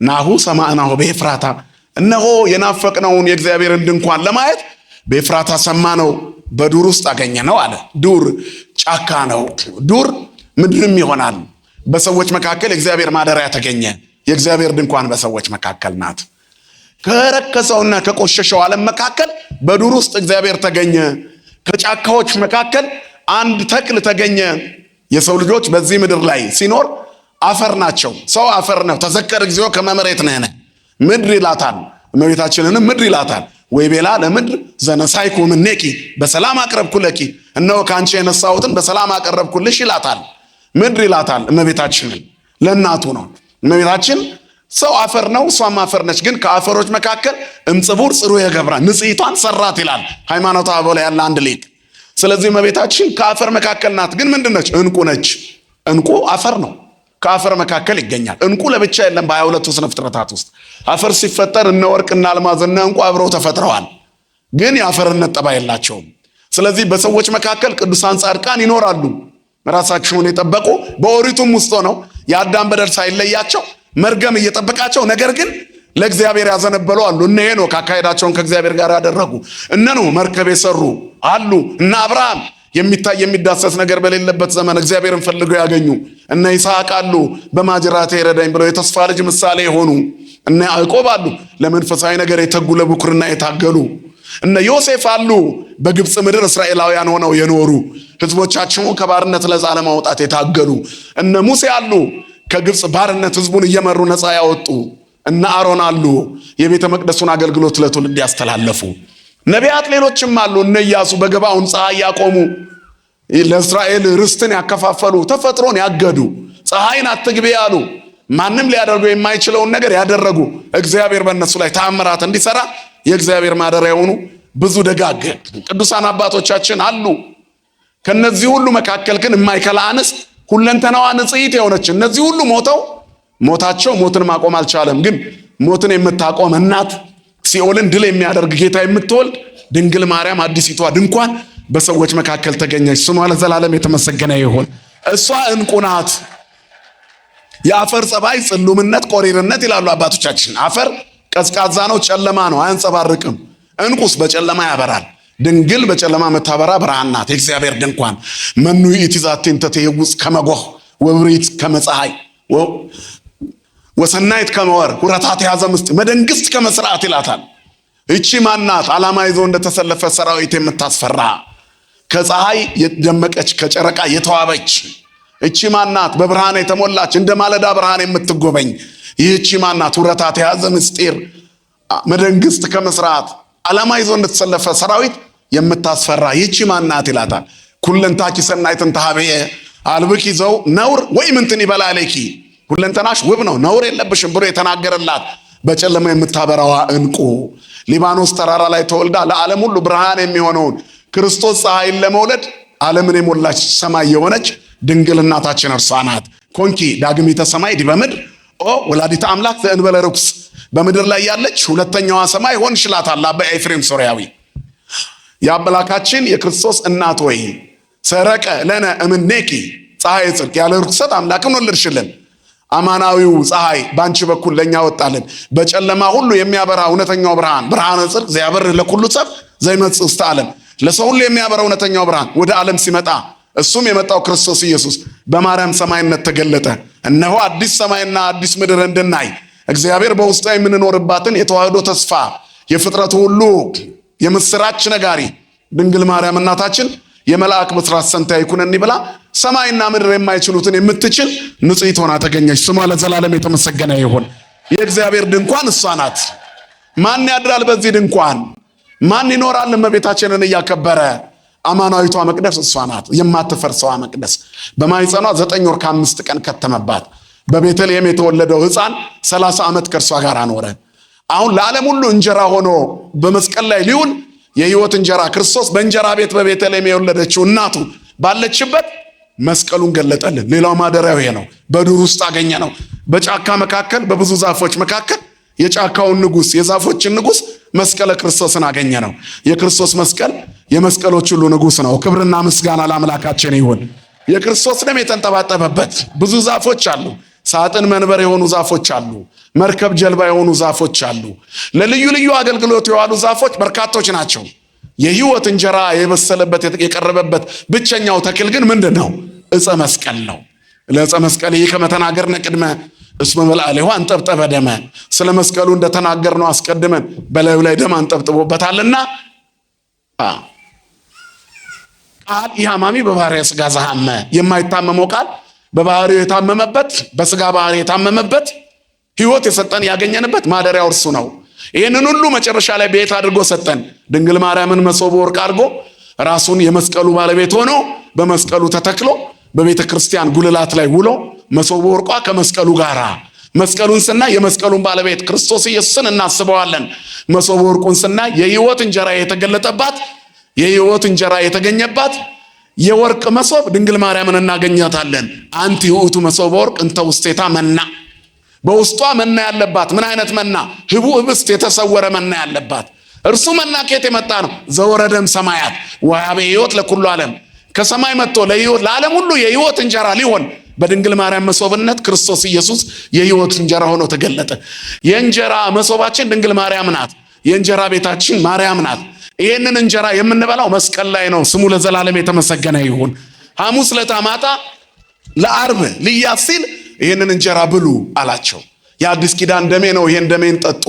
ናሁ ሰማዕናሁ በኤፍራታ፣ እነሆ የናፈቅነውን የእግዚአብሔርን ድንኳን ለማየት በኤፍራታ ሰማነው፣ በዱር ውስጥ አገኘነው አለ። ዱር ጫካ ነው። ዱር ምድርም ይሆናል። በሰዎች መካከል የእግዚአብሔር ማደሪያ ተገኘ። የእግዚአብሔር ድንኳን በሰዎች መካከል ናት። ከረከሰውና ከቆሸሸው ዓለም መካከል በዱር ውስጥ እግዚአብሔር ተገኘ። ከጫካዎች መካከል አንድ ተክል ተገኘ። የሰው ልጆች በዚህ ምድር ላይ ሲኖር አፈር ናቸው። ሰው አፈር ነው። ተዘከር እግዚኦ ከመ መሬት ነህነ፣ ምድር ይላታል። እመቤታችንንም ምድር ይላታል። ወይ ቤላ ለምድር ዘነሳይኩ እምኔኪ በሰላም አቀረብኩለኪ፣ እነሆ ከአንቺ የነሳሁትን በሰላም አቀረብኩልሽ ይላታል። ምድር ይላታል እመቤታችንን። ለእናቱ ነው። እመቤታችን ሰው አፈር ነው፣ እሷም አፈር ነች። ግን ከአፈሮች መካከል እምጽቡር ጽሩየ የገብራ ንጽሕቷን ሰራት ይላል ሃይማኖተ አበው ላይ ያለ አንድ ሊቅ። ስለዚህ እመቤታችን ከአፈር መካከል ናት። ግን ምንድን ነች? ዕንቁ ነች። ዕንቁ አፈር ነው። ከአፈር መካከል ይገኛል። ዕንቁ ለብቻ የለም። በ22ቱ ስነ ፍጥረታት ውስጥ አፈር ሲፈጠር እነ ወርቅና አልማዝ እነ ዕንቁ አብረው ተፈጥረዋል። ግን የአፈርነት ጠባይ የላቸውም። ስለዚህ በሰዎች መካከል ቅዱሳን ጻድቃን ይኖራሉ፣ ራሳቸውን የጠበቁ በኦሪቱም ውስጥ ሆነው የአዳም በደል ሳይለያቸው መርገም እየጠበቃቸው ነገር ግን ለእግዚአብሔር ያዘነበሉ አሉ። እነ ሄኖክ አካሄዳቸውን ከእግዚአብሔር ጋር ያደረጉ፣ እነ ኖህ መርከብ የሰሩ አሉ። እነ አብርሃም የሚታይ የሚዳሰስ ነገር በሌለበት ዘመን እግዚአብሔርን ፈልገው ያገኙ፣ እነ ይስሐቅ አሉ። በማጅራቴ ይረዳኝ ብለው የተስፋ ልጅ ምሳሌ የሆኑ እነ ያዕቆብ አሉ። ለመንፈሳዊ ነገር የተጉ ለብኩርና የታገሉ እነ ዮሴፍ አሉ። በግብፅ ምድር እስራኤላውያን ሆነው የኖሩ ሕዝቦቻቸውን ከባርነት ነፃ ለማውጣት የታገሉ እነ ሙሴ አሉ። ከግብፅ ባርነት ሕዝቡን እየመሩ ነፃ ያወጡ እነ አሮን አሉ የቤተ መቅደሱን አገልግሎት ለትውልድ ያስተላለፉ። ነቢያት ሌሎችም አሉ። እነ ኢያሱ በገባዖን ፀሐይ ያቆሙ፣ ለእስራኤል ርስትን ያከፋፈሉ፣ ተፈጥሮን ያገዱ፣ ፀሐይን አትግቢ ያሉ፣ ማንም ሊያደርገው የማይችለውን ነገር ያደረጉ፣ እግዚአብሔር በእነሱ ላይ ተአምራት እንዲሰራ የእግዚአብሔር ማደሪያ የሆኑ ብዙ ደጋግ ቅዱሳን አባቶቻችን አሉ። ከነዚህ ሁሉ መካከል ግን የማይከላ አንስት ሁለንተናዋ ንጽሕት የሆነች እነዚህ ሁሉ ሞታቸው ሞትን ማቆም አልቻለም። ግን ሞትን የምታቆም እናት፣ ሲኦልን ድል የሚያደርግ ጌታ የምትወልድ ድንግል ማርያም አዲሲቷ ድንኳን በሰዎች መካከል ተገኘች። ስሟ ለዘላለም የተመሰገነ ይሁን። እሷ ዕንቁ ናት። የአፈር ጸባይ ጽሉምነት፣ ቆሪርነት ይላሉ አባቶቻችን። አፈር ቀዝቃዛ ነው፣ ጨለማ ነው፣ አያንጸባርቅም። ዕንቁስ በጨለማ ያበራል። ድንግል በጨለማ መታበራ ብርሃን ናት። የእግዚአብሔር ድንኳን መኑ ይእቲ ዛቲ እንተ ትሄውፅ ከመ ጎህ ወብሪት ከመ ፀሐይ ወሰናይት ከመ ወርኅ ሁረታት የያዘ ምስጢር መደንግስት ከመ ሥርዓት ይላታል። እቺ ማናት? ዓላማ ይዞ እንደተሰለፈ ሰራዊት የምታስፈራ ከፀሐይ የደመቀች ከጨረቃ የተዋበች እቺ ማናት? በብርሃን የተሞላች እንደ ማለዳ ብርሃን የምትጎበኝ ይህቺ ማናት? ሁረታት የያዘ ምስጢር መደንግስት ከመ ሥርዓት ዓላማ ይዞ እንደተሰለፈ ሰራዊት የምታስፈራ ይህቺ ማናት ይላታል። ኩለንታኪ ሰናይትን ተሃበየ አልብኪ ዘው ነውር ወይ ምንትን ይበላለኪ፣ ሁለንተናሽ ውብ ነው ነውር የለብሽም ብሎ የተናገረላት በጨለማ የምታበራዋ ዕንቁ ሊባኖስ ተራራ ላይ ተወልዳ ለዓለም ሁሉ ብርሃን የሚሆነውን ክርስቶስ ፀሐይን ለመውለድ ዓለምን የሞላች ሰማይ የሆነች ድንግል እናታችን እርሷ ናት። ኮንኪ ዳግሚተ ሰማይ ዲበ ምድር ኦ ወላዲተ አምላክ ዘእንበለ ርኩስ፣ በምድር ላይ ያለች ሁለተኛዋ ሰማይ ሆንሽላታል አባ ኤፍሬም ሶርያዊ። የአምላካችን የክርስቶስ እናት ሆይ ሰረቀ ለነ እምኔኪ ፀሐይ ጽድቅ፣ ያለ ርኩሰት አምላክን ወለድሽልን። አማናዊው ፀሐይ ባንቺ በኩል ለኛ ወጣልን። በጨለማ ሁሉ የሚያበራ እውነተኛው ብርሃን ብርሃነ ጽድቅ ዘያበርህ ለኩሉ ሰብ ዘይመጽእ ውስተ ዓለም፣ ለሰው ሁሉ የሚያበራ እውነተኛው ብርሃን ወደ ዓለም ሲመጣ እሱም የመጣው ክርስቶስ ኢየሱስ በማርያም ሰማይነት ተገለጠ። እነሆ አዲስ ሰማይና አዲስ ምድር እንድናይ እግዚአብሔር በውስጧ የምንኖርባትን የተዋህዶ ተስፋ የፍጥረቱ ሁሉ የምስራች ነጋሪ ድንግል ማርያም እናታችን የመልአክ ብስራት ሰምታ ይኩነኒ ብላ ሰማይና ምድር የማይችሉትን የምትችል ንጽሕት ሆና ተገኘች። ስሟ ለዘላለም የተመሰገነ ይሁን። የእግዚአብሔር ድንኳን እሷ ናት። ማን ያድራል በዚህ ድንኳን? ማን ይኖራል እመቤታችንን እያከበረ? አማናዊቷ መቅደስ እሷ ናት። የማትፈርሰዋ መቅደስ በማኅፀኗ 9 ወር ከ5 ቀን ከተመባት። በቤተልሔም የተወለደው ሕፃን 30 ዓመት ከእርሷ ጋር አኖረ። አሁን ለዓለም ሁሉ እንጀራ ሆኖ በመስቀል ላይ ሊውል የሕይወት እንጀራ ክርስቶስ በእንጀራ ቤት በቤተልሔም የወለደችው እናቱ ባለችበት መስቀሉን ገለጠልን። ሌላው ማደሪያው ይሄ ነው። በዱር ውስጥ አገኘ ነው። በጫካ መካከል በብዙ ዛፎች መካከል የጫካውን ንጉሥ የዛፎችን ንጉሥ መስቀለ ክርስቶስን አገኘ ነው። የክርስቶስ መስቀል የመስቀሎች ሁሉ ንጉሥ ነው። ክብርና ምስጋና ለአምላካችን ይሁን። የክርስቶስ ደም የተንጠባጠበበት ብዙ ዛፎች አሉ። ሳጥን መንበር የሆኑ ዛፎች አሉ። መርከብ ጀልባ የሆኑ ዛፎች አሉ። ለልዩ ልዩ አገልግሎት የዋሉ ዛፎች በርካቶች ናቸው። የሕይወት እንጀራ የበሰለበት የቀረበበት ብቸኛው ተክል ግን ምንድን ነው? ዕፀ መስቀል ነው። ለዕፀ መስቀል ይህ ከመተናገርነ ቅድመ እስመ መልአሌሁ አንጠብጠበ ደመ፣ ስለ መስቀሉ እንደተናገርነው አስቀድመን በላዩ ላይ ደም አንጠብጥቦበታልና ቃል ኢሃማሚ በባሕርየ ሥጋ ዘሐመ፣ የማይታመመው ቃል በባህሪው የታመመበት በስጋ ባህሪ የታመመበት ሕይወት የሰጠን ያገኘንበት ማደሪያው እርሱ ነው። ይህንን ሁሉ መጨረሻ ላይ ቤት አድርጎ ሰጠን። ድንግል ማርያምን መሶበ ወርቅ አድርጎ ራሱን የመስቀሉ ባለቤት ሆኖ በመስቀሉ ተተክሎ በቤተ ክርስቲያን ጉልላት ላይ ውሎ መሶበ ወርቋ ከመስቀሉ ጋራ መስቀሉን ስናይ የመስቀሉን ባለቤት ክርስቶስ ኢየሱስን እናስበዋለን። መሶበ ወርቁን ስናይ የሕይወት እንጀራ የተገለጠባት የሕይወት እንጀራ የተገኘባት የወርቅ መሶብ ድንግል ማርያምን እናገኛታለን። አንቲ ውእቱ መሶበ ወርቅ እንተ ውስቴታ መና፣ በውስጧ መና ያለባት። ምን አይነት መና? ህቡ ህብስት የተሰወረ መና ያለባት። እርሱ መና ከየት የመጣ ነው? ዘወረደም ሰማያት ወሀበ ሕይወት ለኩሉ ዓለም፣ ከሰማይ መጥቶ ለሕይወት ለዓለም ሁሉ የሕይወት እንጀራ ሊሆን በድንግል ማርያም መሶብነት ክርስቶስ ኢየሱስ የሕይወት እንጀራ ሆኖ ተገለጠ። የእንጀራ መሶባችን ድንግል ማርያም ናት። የእንጀራ ቤታችን ማርያም ናት። ይህንን እንጀራ የምንበላው መስቀል ላይ ነው። ስሙ ለዘላለም የተመሰገነ ይሁን። ሐሙስ ዕለት ማታ ለዓርብ ሊያዝ ሲል ይህንን እንጀራ ብሉ አላቸው። የአዲስ ኪዳን ደሜ ነው፣ ይህን ደሜን ጠጡ።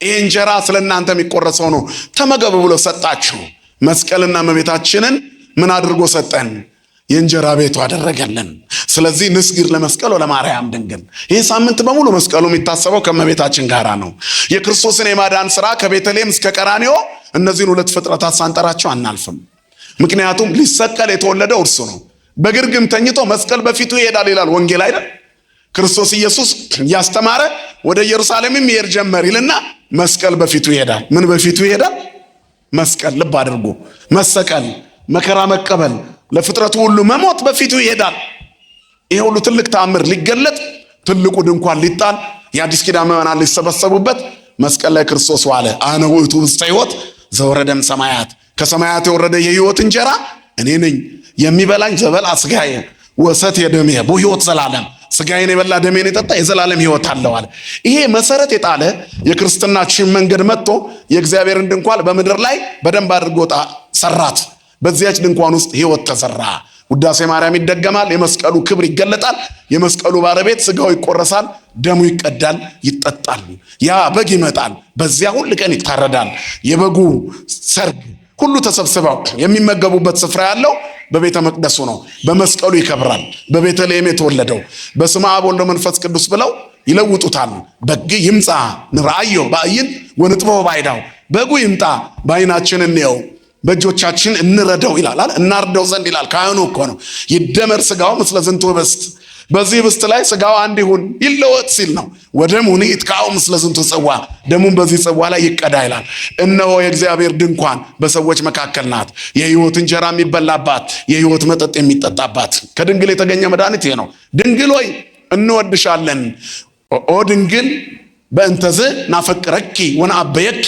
ይህ እንጀራ ስለ እናንተ የሚቆረሰው ነው፣ ተመገቡ ብሎ ሰጣችሁ። መስቀልና እመቤታችንን ምን አድርጎ ሰጠን? የእንጀራ ቤቱ አደረገልን። ስለዚህ ንስግድ ለመስቀል ለማርያም ድንግል። ይህ ሳምንት በሙሉ መስቀሉ የሚታሰበው ከእመቤታችን ጋራ ነው። የክርስቶስን የማዳን ሥራ ከቤተልሔም እስከ ቀራንዮ እነዚህን ሁለት ፍጥረታት ሳንጠራቸው አናልፍም። ምክንያቱም ሊሰቀል የተወለደው እርሱ ነው። በግርግም ተኝቶ መስቀል በፊቱ ይሄዳል ይላል ወንጌል አይደል? ክርስቶስ ኢየሱስ እያስተማረ ወደ ኢየሩሳሌምም ይሄድ ጀመር ይልና መስቀል በፊቱ ይሄዳል። ምን በፊቱ ይሄዳል? መስቀል። ልብ አድርጎ መሰቀል፣ መከራ መቀበል፣ ለፍጥረቱ ሁሉ መሞት በፊቱ ይሄዳል። ይሄ ሁሉ ትልቅ ተአምር ሊገለጥ፣ ትልቁ ድንኳን ሊጣል፣ የአዲስ ኪዳን ምዕመናን ሊሰበሰቡበት መስቀል ላይ ክርስቶስ ዋለ። አነ ውእቱ ውስተ ሕይወት ዘወረደም ሰማያት፣ ከሰማያት የወረደ የሕይወት እንጀራ እኔ ነኝ። የሚበላኝ ዘበልዐ ሥጋየ ወሰትየ ደምየ በሕይወት ዘላለም፣ ሥጋዬን የበላ ደሜን የጠጣ የዘላለም ሕይወት አለው አለ። ይሄ መሰረት የጣለ የክርስትናችን መንገድ መጥቶ የእግዚአብሔርን ድንኳን በምድር ላይ በደንብ አድርጎ ሰራት። በዚያች ድንኳን ውስጥ ሕይወት ተዘራ። ውዳሴ ማርያም ይደገማል። የመስቀሉ ክብር ይገለጣል። የመስቀሉ ባለቤት ሥጋው ይቆረሳል፣ ደሙ ይቀዳል፣ ይጠጣል። ያ በግ ይመጣል፣ በዚያ ሁል ቀን ይታረዳል። የበጉ ሰርግ ሁሉ ተሰብስበው የሚመገቡበት ስፍራ ያለው በቤተ መቅደሱ ነው። በመስቀሉ ይከብራል። በቤተልሔም የተወለደው በስመ አብ ወወልድ ወመንፈስ ቅዱስ ብለው ይለውጡታል። በግ ይምጣ ንርአዮ በአይን ወንጥበው ባይዳው፣ በጉ ይምጣ በአይናችን እንየው በእጆቻችን እንረደው ይላል። እናርደው ዘንድ ይላል። ካህኑ እኮ ነው። ይደመር ሥጋው ምስለ ዝንቱ ህብስት፣ በዚህ ህብስት ላይ ሥጋው አንድ ይሁን ይለወጥ ሲል ነው። ወደሙኒ ይትካው ምስለ ዝንቱ ጽዋ፣ ደሙን በዚህ ጽዋ ላይ ይቀዳ ይላል። እነሆ የእግዚአብሔር ድንኳን በሰዎች መካከል ናት። የሕይወት እንጀራ የሚበላባት፣ የሕይወት መጠጥ የሚጠጣባት ከድንግል የተገኘ መድኃኒት ይሄ ነው። ድንግል ሆይ እንወድሻለን። ኦ ድንግል በእንተዝ ናፈቅረኪ ወነአበየኪ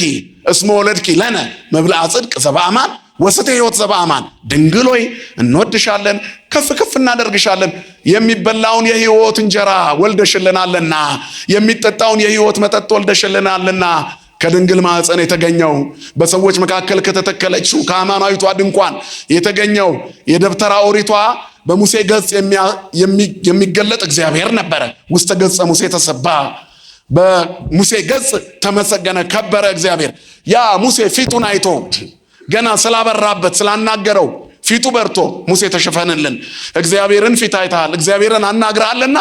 እስመ ወለድኪ ለነ መብልዐ ጽድቅ ዘበአማን ወሰተ ሕይወት ዘበአማን። ድንግል ሆይ እንወድሻለን፣ ከፍ ከፍ እናደርግሻለን። የሚበላውን የሕይወት እንጀራ ወልደሽልናልና፣ የሚጠጣውን የሕይወት መጠጥ ወልደሽልናልና። ከድንግል ማኅፀን የተገኘው በሰዎች መካከል ከተተከለችው ከአማናዊቷ ድንኳን የተገኘው የደብተራ ኦሪቷ በሙሴ ገጽ የሚገለጥ እግዚአብሔር ነበረ። ውስተ ገጸ ሙሴ ተሰባ፣ በሙሴ ገጽ ተመሰገነ፣ ከበረ እግዚአብሔር። ያ ሙሴ ፊቱን አይቶ ገና ስላበራበት ስላናገረው ፊቱ በርቶ ሙሴ ተሸፈንልን፣ እግዚአብሔርን ፊት አይተሃል፣ እግዚአብሔርን አናግረሃልና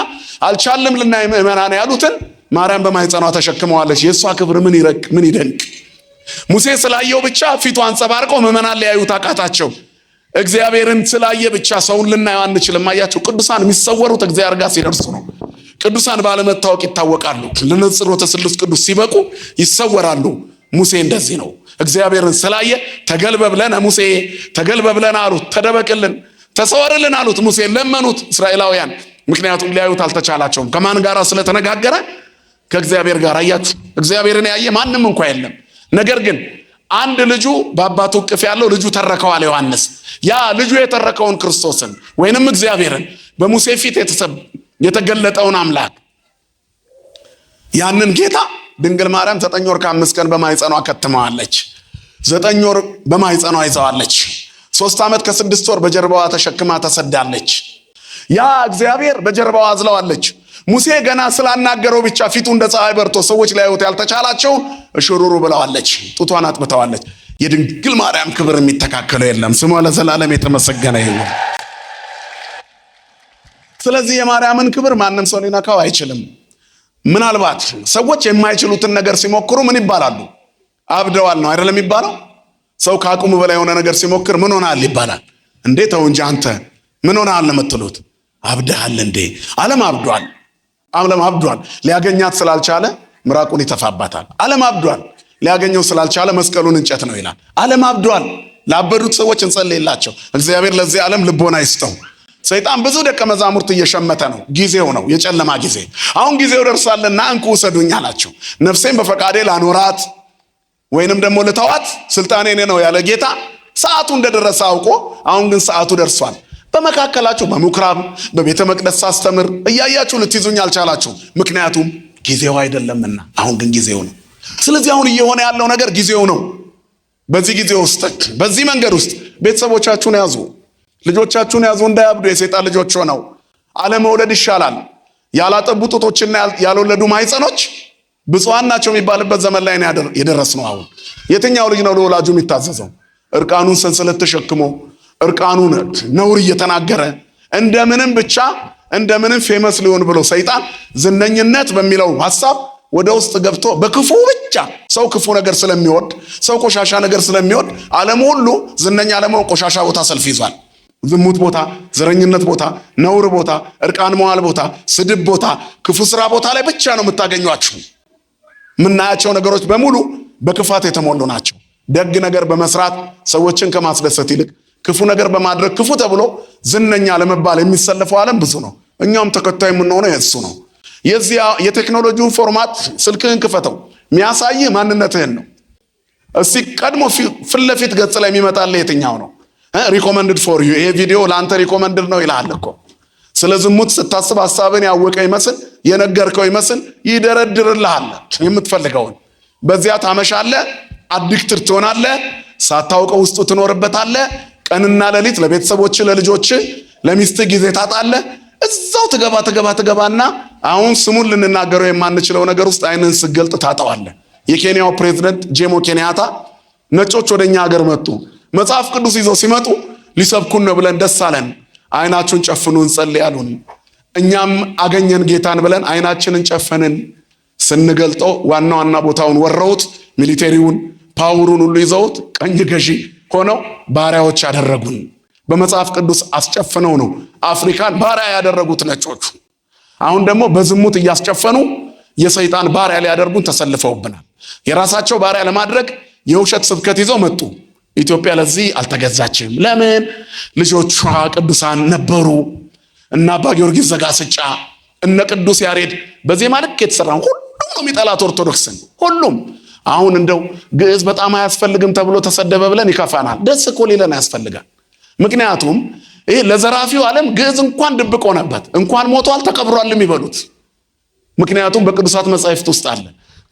አልቻልም ልናይ ምእመናን ያሉትን ማርያም በማኅፀኗ ተሸክመዋለች። የእሷ ክብር ምን ይረቅ ምን ይደንቅ! ሙሴ ስላየው ብቻ ፊቱ አንጸባርቆ ምእመናን ሊያዩት አቃታቸው። እግዚአብሔርን ስላየ ብቻ ሰውን ልናየው አንችልም። አያቸው፣ ቅዱሳን የሚሰወሩት እግዚአብሔር ጋር ሲደርሱ ነው። ቅዱሳን ባለመታወቅ ይታወቃሉ። ለንጽሮተ ስሉስ ቅዱስ ሲበቁ ይሰወራሉ። ሙሴ እንደዚህ ነው። እግዚአብሔርን ስላየ ተገልበብለነ ሙሴ ተገልበብለነ አሉት። ተደበቅልን ተሰወርልን አሉት። ሙሴ ለመኑት እስራኤላውያን፣ ምክንያቱም ሊያዩት አልተቻላቸውም። ከማን ጋር ስለተነጋገረ? ከእግዚአብሔር ጋር። አያችሁ፣ እግዚአብሔርን ያየ ማንም እንኳ የለም። ነገር ግን አንድ ልጁ በአባቱ እቅፍ ያለው ልጁ ተረከዋል ዮሐንስ። ያ ልጁ የተረከውን ክርስቶስን ወይንም እግዚአብሔርን በሙሴ ፊት የተገለጠውን አምላክ ያንን ጌታ ድንግል ማርያም 9 ወር ከ5 ቀን በማኅፀኗ ከትመዋለች። 9 ወር በማኅፀኗ ይዘዋለች። 3 ዓመት ከ6 ወር በጀርባዋ ተሸክማ ተሰዳለች። ያ እግዚአብሔር በጀርባዋ አዝለዋለች። ሙሴ ገና ስላናገረው ብቻ ፊቱ እንደ ፀሐይ በርቶ ሰዎች ሊያዩት ያልተቻላቸውን እሽሩሩ ብለዋለች። ጡቷን አጥብተዋለች። የድንግል ማርያም ክብር የሚተካከለው የለም። ስሟ ለዘላለም የተመሰገነ ይሁን። ስለዚህ የማርያምን ክብር ማንም ሰው ሊነካው አይችልም። ምናልባት ሰዎች የማይችሉትን ነገር ሲሞክሩ ምን ይባላሉ? አብደዋል ነው አይደለም የሚባለው? ሰው ከአቅሙ በላይ የሆነ ነገር ሲሞክር ምን ሆናል ይባላል። እንዴ ተው እንጂ አንተ ምን ሆናል ለምትሉት፣ አብደሃል እንዴ? ዓለም አብዷል። ዓለም አብዷል። ሊያገኛት ስላልቻለ ምራቁን ይተፋባታል። ዓለም አብዷል። ሊያገኘው ስላልቻለ መስቀሉን እንጨት ነው ይላል። ዓለም አብዷል። ላበዱት ሰዎች እንጸልይላቸው። እግዚአብሔር ለዚህ ዓለም ልቦና ይስጠው። ሰይጣን ብዙ ደቀ መዛሙርት እየሸመተ ነው። ጊዜው ነው፣ የጨለማ ጊዜ። አሁን ጊዜው ደርሷልና እንኩ ውሰዱኝ አላቸው። ነፍሴን በፈቃዴ ላኖራት ወይንም ደግሞ ልተዋት ስልጣኔ እኔ ነው ያለ ጌታ ሰዓቱ እንደደረሰ አውቆ አሁን ግን ሰዓቱ ደርሷል። በመካከላችሁ በምኩራብ በቤተ መቅደስ ሳስተምር እያያችሁ ልትይዙኝ አልቻላችሁ፣ ምክንያቱም ጊዜው አይደለምና። አሁን ግን ጊዜው ነው። ስለዚህ አሁን እየሆነ ያለው ነገር ጊዜው ነው። በዚህ ጊዜ ውስጥ በዚህ መንገድ ውስጥ ቤተሰቦቻችሁን ያዙ፣ ልጆቻችሁን ያዙ እንዳያብዱ የሰይጣን ልጆች ሆነው። አለመውለድ ይሻላል። ያላጠቡ ጡቶችና ያልወለዱ ማኅፀኖች ብፁዓን ናቸው የሚባልበት ዘመን ላይ የደረስነው። አሁን የትኛው ልጅ ነው ለወላጁ የሚታዘዘው? እርቃኑን ሰንሰለት ተሸክሞ እርቃኑን ነውር እየተናገረ እንደምንም ብቻ እንደምንም ፌመስ ሊሆን ብሎ ሰይጣን ዝነኝነት በሚለው ሐሳብ ወደ ውስጥ ገብቶ በክፉ ብቻ ሰው ክፉ ነገር ስለሚወድ ሰው ቆሻሻ ነገር ስለሚወድ ዓለም ሁሉ ዝነኛ ለመሆን ቆሻሻ ቦታ ሰልፍ ይዟል። ዝሙት ቦታ፣ ዘረኝነት ቦታ፣ ነውር ቦታ፣ እርቃን መዋል ቦታ፣ ስድብ ቦታ፣ ክፉ ስራ ቦታ ላይ ብቻ ነው የምታገኟቸው። የምናያቸው ነገሮች በሙሉ በክፋት የተሞሉ ናቸው። ደግ ነገር በመስራት ሰዎችን ከማስደሰት ይልቅ ክፉ ነገር በማድረግ ክፉ ተብሎ ዝነኛ ለመባል የሚሰለፈው ዓለም ብዙ ነው። እኛም ተከታይ የምንሆነው የእሱ ነው። የዚያ የቴክኖሎጂውን ፎርማት ስልክህን ክፈተው የሚያሳይህ ማንነትህን ነው። እስቲ ቀድሞ ፊት ለፊት ገጽ ላይ የሚመጣልህ የትኛው ነው? ሪኮመንድድ ፎር ዩ፣ ይሄ ቪዲዮ ለአንተ ሪኮመንድድ ነው ይልሃል እኮ። ስለ ዝሙት ስታስብ ሐሳብን ያወቀ ይመስል የነገርከው ይመስል ይደረድርልሃል የምትፈልገውን። በዚያ ታመሻለህ፣ አዲክትድ ትሆናለህ፣ ሳታውቀው ውስጡ ትኖርበታለህ። ቀንና ሌሊት ለቤተሰቦች፣ ለልጆች፣ ለሚስት ጊዜ ታጣለህ። እዛው ትገባና አሁን ስሙን ልንናገረው የማንችለው ነገር ውስጥ አይንን ስገልጥ ታጠዋለህ። የኬንያው ፕሬዝዳንት ጆሞ ኬንያታ ነጮች ወደኛ ሀገር መጡ። መጽሐፍ ቅዱስ ይዘው ሲመጡ ሊሰብኩን ነው ብለን ደስ አለን። አይናችሁን ጨፍኑ እንጸልይ አሉን። እኛም አገኘን ጌታን ብለን አይናችንን ጨፈንን። ስንገልጠው ዋና ቦታውን ወረውት፣ ሚሊቴሪውን ፓወሩን ሁሉ ይዘውት ቀኝ ገዢ ሆነው ባሪያዎች ያደረጉን። በመጽሐፍ ቅዱስ አስጨፍነው ነው አፍሪካን ባሪያ ያደረጉት ነጮቹ። አሁን ደግሞ በዝሙት እያስጨፈኑ የሰይጣን ባሪያ ሊያደርጉን ተሰልፈውብናል። የራሳቸው ባሪያ ለማድረግ የውሸት ስብከት ይዘው መጡ። ኢትዮጵያ ለዚህ አልተገዛችም። ለምን? ልጆቿ ቅዱሳን ነበሩ። እና አባ ጊዮርጊስ ዘጋስጫ፣ እነ ቅዱስ ያሬድ በዜማ ልክ የተሰራው ሁሉም ነው የሚጠላት ኦርቶዶክስን። ሁሉም አሁን እንደው ግዕዝ በጣም አያስፈልግም ተብሎ ተሰደበ ብለን ይከፋናል። ደስ እኮ ሊለን ያስፈልጋል። ምክንያቱም ይሄ ለዘራፊው ዓለም ግዕዝ እንኳን ድብቅ ሆነበት፣ እንኳን ሞቷል ተቀብሯልም ይበሉት። ምክንያቱም በቅዱሳት መጻሕፍት ውስጥ አለ።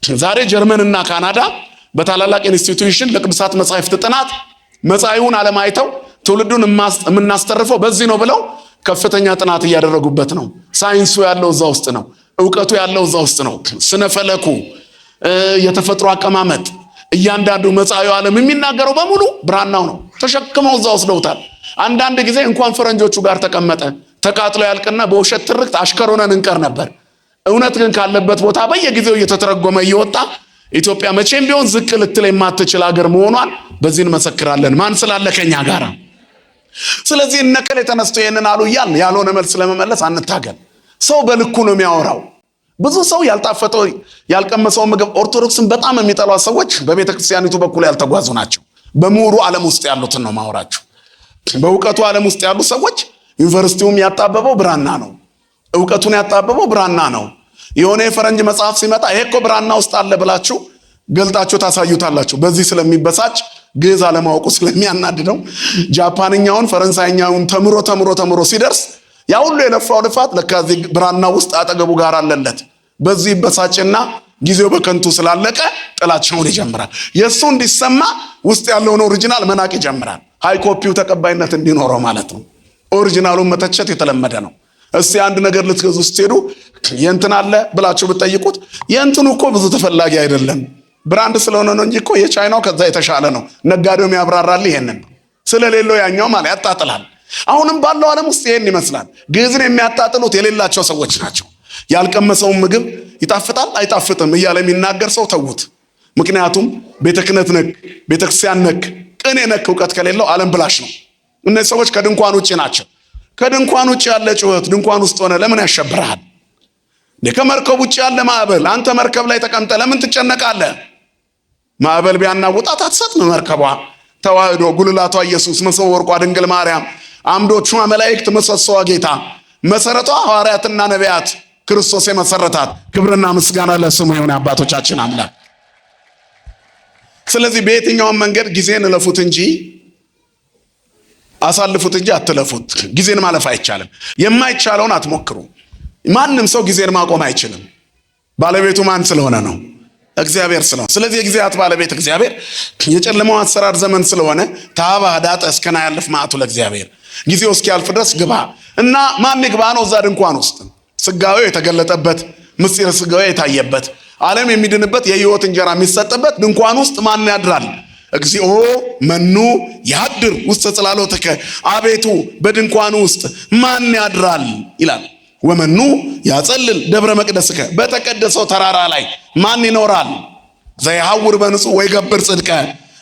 ዛሬ ጀርመንና ካናዳ በታላላቅ ኢንስቲትዩሽን ለቅዱሳት መጻሕፍት ጥናት መጻኢውን ዓለም አይተው ትውልዱን የምናስተርፈው በዚህ ነው ብለው ከፍተኛ ጥናት እያደረጉበት ነው። ሳይንሱ ያለው እዛ ውስጥ ነው። ዕውቀቱ ያለው እዛ ውስጥ ነው። ስነ ፈለኩ፣ የተፈጥሮ አቀማመጥ፣ እያንዳንዱ መጻኢው ዓለም የሚናገረው በሙሉ ብራናው ነው። ተሸክመው እዛ ወስደውታል። አንዳንድ ጊዜ እንኳን ፈረንጆቹ ጋር ተቀመጠ ተቃጥሎ ያልቅና በውሸት ትርክት አሽከሮነን እንቀር ነበር። እውነት ግን ካለበት ቦታ በየጊዜው እየተተረጎመ እየወጣ ኢትዮጵያ መቼም ቢሆን ዝቅ ልትል የማትችል ሀገር መሆኗን በዚህ እንመሰክራለን። ማን ስላለ ከኛ ጋር። ስለዚህ እነከሌ ተነስቶ ይሄንን አሉ እያልን ያልሆነ መልስ ለመመለስ አንታገል። ሰው በልኩ ነው የሚያወራው። ብዙ ሰው ያልጣፈጠው ያልቀመሰው ምግብ ኦርቶዶክስን በጣም የሚጠሏ ሰዎች በቤተ ክርስቲያኒቱ በኩል ያልተጓዙ ናቸው። በምሁሩ ዓለም ውስጥ ያሉትን ነው ማወራቸው። በእውቀቱ ዓለም ውስጥ ያሉ ሰዎች ዩኒቨርሲቲውም ያጣበበው ብራና ነው። ዕውቀቱን ያጣበበው ብራና ነው። የሆነ የፈረንጅ መጽሐፍ ሲመጣ ይሄ እኮ ብራና ውስጥ አለ ብላችሁ ገልጣችሁ ታሳዩታላችሁ። በዚህ ስለሚበሳጭ ግዕዝ አለማወቁ ስለሚያናድደው ጃፓንኛውን ፈረንሳይኛውን ተምሮ ሲደርስ ያ ሁሉ የለፋው ልፋት ለካዚህ ብራና ውስጥ አጠገቡ ጋር አለለት። በዚህ ይበሳጭና ጊዜው በከንቱ ስላለቀ ጥላቻውን ይጀምራል። የሱ እንዲሰማ ውስጥ ያለውን ኦሪጂናል መናቅ ይጀምራል። ሃይ ኮፒው ተቀባይነት እንዲኖረው ማለት ነው። ኦሪጂናሉን መተቸት የተለመደ ነው። እስቲ አንድ ነገር ልትገዙ ስትሄዱ የእንትን አለ ብላችሁ ብትጠይቁት የእንትኑ እኮ ብዙ ተፈላጊ አይደለም ብራንድ ስለሆነ ነው እንጂ እኮ የቻይናው ከዛ የተሻለ ነው። ነጋዴውም ያብራራል ይሄንን። ስለሌለው ያኛው ማለት ያጣጥላል። አሁንም ባለው ዓለም ውስጥ ይሄን ይመስላል። ግዕዝን የሚያጣጥሉት የሌላቸው ሰዎች ናቸው። ያልቀመሰውን ምግብ ይጣፍጣል አይጣፍጥም እያለ የሚናገር ሰው ተዉት። ምክንያቱም ቤተ ክህነት ነክ፣ ቤተ ክርስቲያን ነክ፣ ቅኔ ነክ እውቀት ከሌለው ዓለም ብላሽ ነው። እነዚህ ሰዎች ከድንኳን ውጭ ናቸው። ከድንኳን ውጭ ያለ ጩኸት ድንኳን ውስጥ ሆነ ለምን ያሸብርሃል? ከመርከብ ውጭ ያለ ማዕበል አንተ መርከብ ላይ ተቀምጠ ለምን ትጨነቃለህ? ማዕበል ቢያናውጣት አትሰጥም መርከቧ። ተዋህዶ ጉልላቷ ኢየሱስ፣ መሰወ ወርቋ ድንግል ማርያም፣ አምዶቿ መላእክት፣ ምሰሶዋ ጌታ፣ መሰረቷ ሐዋርያትና ነቢያት፣ ክርስቶስ የመሰረታት። ክብርና ምስጋና ለስሙ ይሁን አባቶቻችን አምላክ። ስለዚህ በየትኛውም መንገድ ጊዜን እለፉት እንጂ አሳልፉት እንጂ አትለፉት። ጊዜን ማለፍ አይቻልም። የማይቻለውን አትሞክሩ። ማንም ሰው ጊዜን ማቆም አይችልም። ባለቤቱ ማን ስለሆነ ነው? እግዚአብሔር ስለሆነ። ስለዚህ የጊዜያት ባለቤት እግዚአብሔር የጨለማው አሰራር ዘመን ስለሆነ ታባ ዳጠ እስከና ያልፍ ማዕቱ ለእግዚአብሔር ጊዜው እስኪያልፍ ድረስ ግባ እና ማን ይግባ ነው? እዛ ድንኳን ውስጥ ስጋዌው የተገለጠበት ምስጢር ስጋዌው የታየበት ዓለም የሚድንበት የሕይወት እንጀራ የሚሰጥበት ድንኳን ውስጥ ማን ያድራል? እግዚኦ መኑ ያድር ውስተ ጽላሎትከ፣ አቤቱ በድንኳኑ ውስጥ ማን ያድራል ይላል። ወመኑ ያጸልል ደብረ መቅደስከ፣ በተቀደሰው ተራራ ላይ ማን ይኖራል? ዘይሐውር በንጹሕ ወይገብር ጽድቀ፣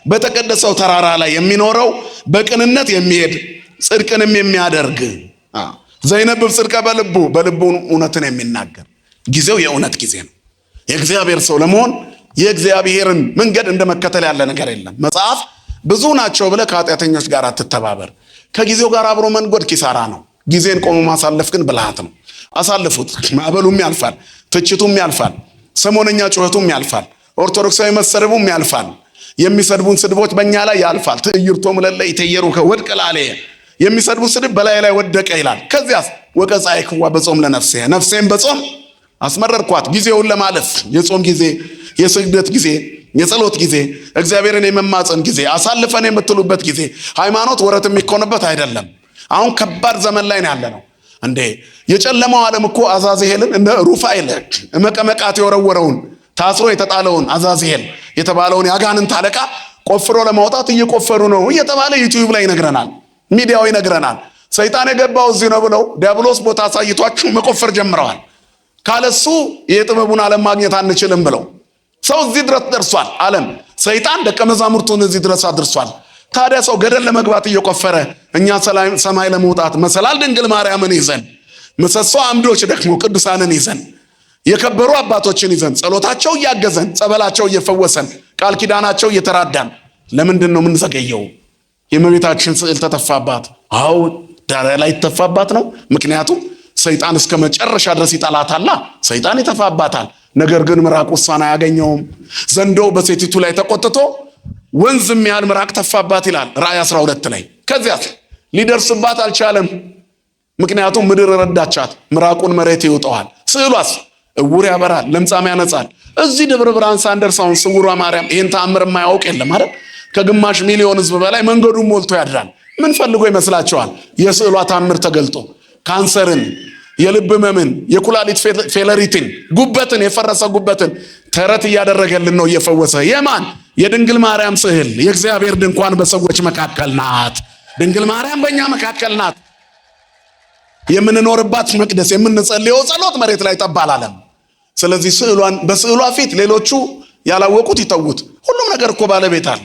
በተቀደሰው ተራራ ላይ የሚኖረው በቅንነት የሚሄድ ጽድቅንም የሚያደርግ ዘይነብብ ጽድቀ በልቡ፣ በልቡ እውነትን የሚናገር። ጊዜው የእውነት ጊዜ ነው። የእግዚአብሔር ሰው ለመሆን የእግዚአብሔርን መንገድ እንደመከተል ያለ ነገር የለም። መጽሐፍ ብዙ ናቸው ብለህ ከኃጢአተኞች ጋር አትተባበር። ከጊዜው ጋር አብሮ መንጎድ ኪሳራ ነው። ጊዜን ቆሞ ማሳለፍ ግን ብልሃት ነው። አሳልፉት። ማዕበሉም ያልፋል፣ ትችቱም ያልፋል፣ ሰሞነኛ ጩኸቱም ያልፋል፣ ኦርቶዶክሳዊ መሰደቡም ያልፋል፣ የሚሰድቡን ስድቦች በእኛ ላይ ያልፋል። ትዕይርቶም ለለ ይተየሩከ ወድቅ ላለየ፣ የሚሰድቡ ስድብ በላይ ላይ ወደቀ ይላል። ከዚያስ ወቀጻይክዋ በጾም ለነፍሴ፣ ነፍሴን በጾም አስመረርኳት። ጊዜውን ለማለፍ የጾም ጊዜ፣ የስግደት ጊዜ፣ የጸሎት ጊዜ፣ እግዚአብሔርን የመማፀን ጊዜ፣ አሳልፈን የምትሉበት ጊዜ። ሃይማኖት ወረት የሚኮንበት አይደለም። አሁን ከባድ ዘመን ላይ ነው ያለ ነው እንዴ። የጨለማው ዓለም እኮ አዛዝሄልን እንደ ሩፋኤል መቀመቃት የወረወረውን ታስሮ የተጣለውን አዛዝሄል የተባለውን ያጋንንት አለቃ ቆፍሮ ለማውጣት እየቆፈሩ ነው እየተባለ ዩቲዩብ ላይ ይነግረናል፣ ሚዲያው ይነግረናል። ሰይጣን የገባው እዚህ ነው ብለው ዲያብሎስ ቦታ አሳይቷችሁ መቆፈር ጀምረዋል። ካለሱ የጥበቡን ዓለም ማግኘት አንችልም ብለው ሰው እዚህ ድረስ ደርሷል። ዓለም ሰይጣን ደቀ መዛሙርቱን እዚህ ድረስ አድርሷል። ታዲያ ሰው ገደል ለመግባት እየቆፈረ እኛ ሰማይ ለመውጣት መሰላል ድንግል ማርያምን ይዘን፣ ምሰሶ አምዶች ደግሞ ቅዱሳንን ይዘን፣ የከበሩ አባቶችን ይዘን፣ ጸሎታቸው እያገዘን፣ ጸበላቸው እየፈወሰን፣ ቃል ኪዳናቸው እየተራዳን ለምንድን ነው የምንዘገየው? የእመቤታችን ስዕል ተተፋባት። አዎ ዳሪያ ላይ ተፋባት ነው። ምክንያቱም ሰይጣን እስከ መጨረሻ ድረስ ይጠላታላ። ሰይጣን ይተፋባታል። ነገር ግን ምራቅ እሷን አያገኘውም። ዘንዶ በሴቲቱ ላይ ተቆጥቶ ወንዝም ያህል ምራቅ ተፋባት ይላል ራእይ 12 ላይ። ከዚያ ሊደርስባት አልቻለም። ምክንያቱም ምድር ረዳቻት። ምራቁን መሬት ይውጠዋል። ስዕሏስ እውር ያበራል፣ ለምጻም ያነጻል። እዚህ ደብረ ብርሃን ሳንደርስ አሁን ስውሯ ማርያም ይህን ተአምር የማያውቅ የለም አይደል? ከግማሽ ሚሊዮን ሕዝብ በላይ መንገዱን ሞልቶ ያድራል። ምን ፈልጎ ይመስላችኋል? የስዕሏ ተአምር ተገልጦ ካንሰርን፣ የልብ ህመምን፣ የኩላሊት ፌለሪትን፣ ጉበትን፣ የፈረሰ ጉበትን ተረት እያደረገልን ነው እየፈወሰ። የማን? የድንግል ማርያም ስዕል። የእግዚአብሔር ድንኳን በሰዎች መካከል ናት። ድንግል ማርያም በእኛ መካከል ናት። የምንኖርባት መቅደስ፣ የምንጸልየው ጸሎት መሬት ላይ ጠብ አላለም። ስለዚህ በስዕሏ ፊት ሌሎቹ ያላወቁት ይተዉት። ሁሉም ነገር እኮ ባለቤት አለ።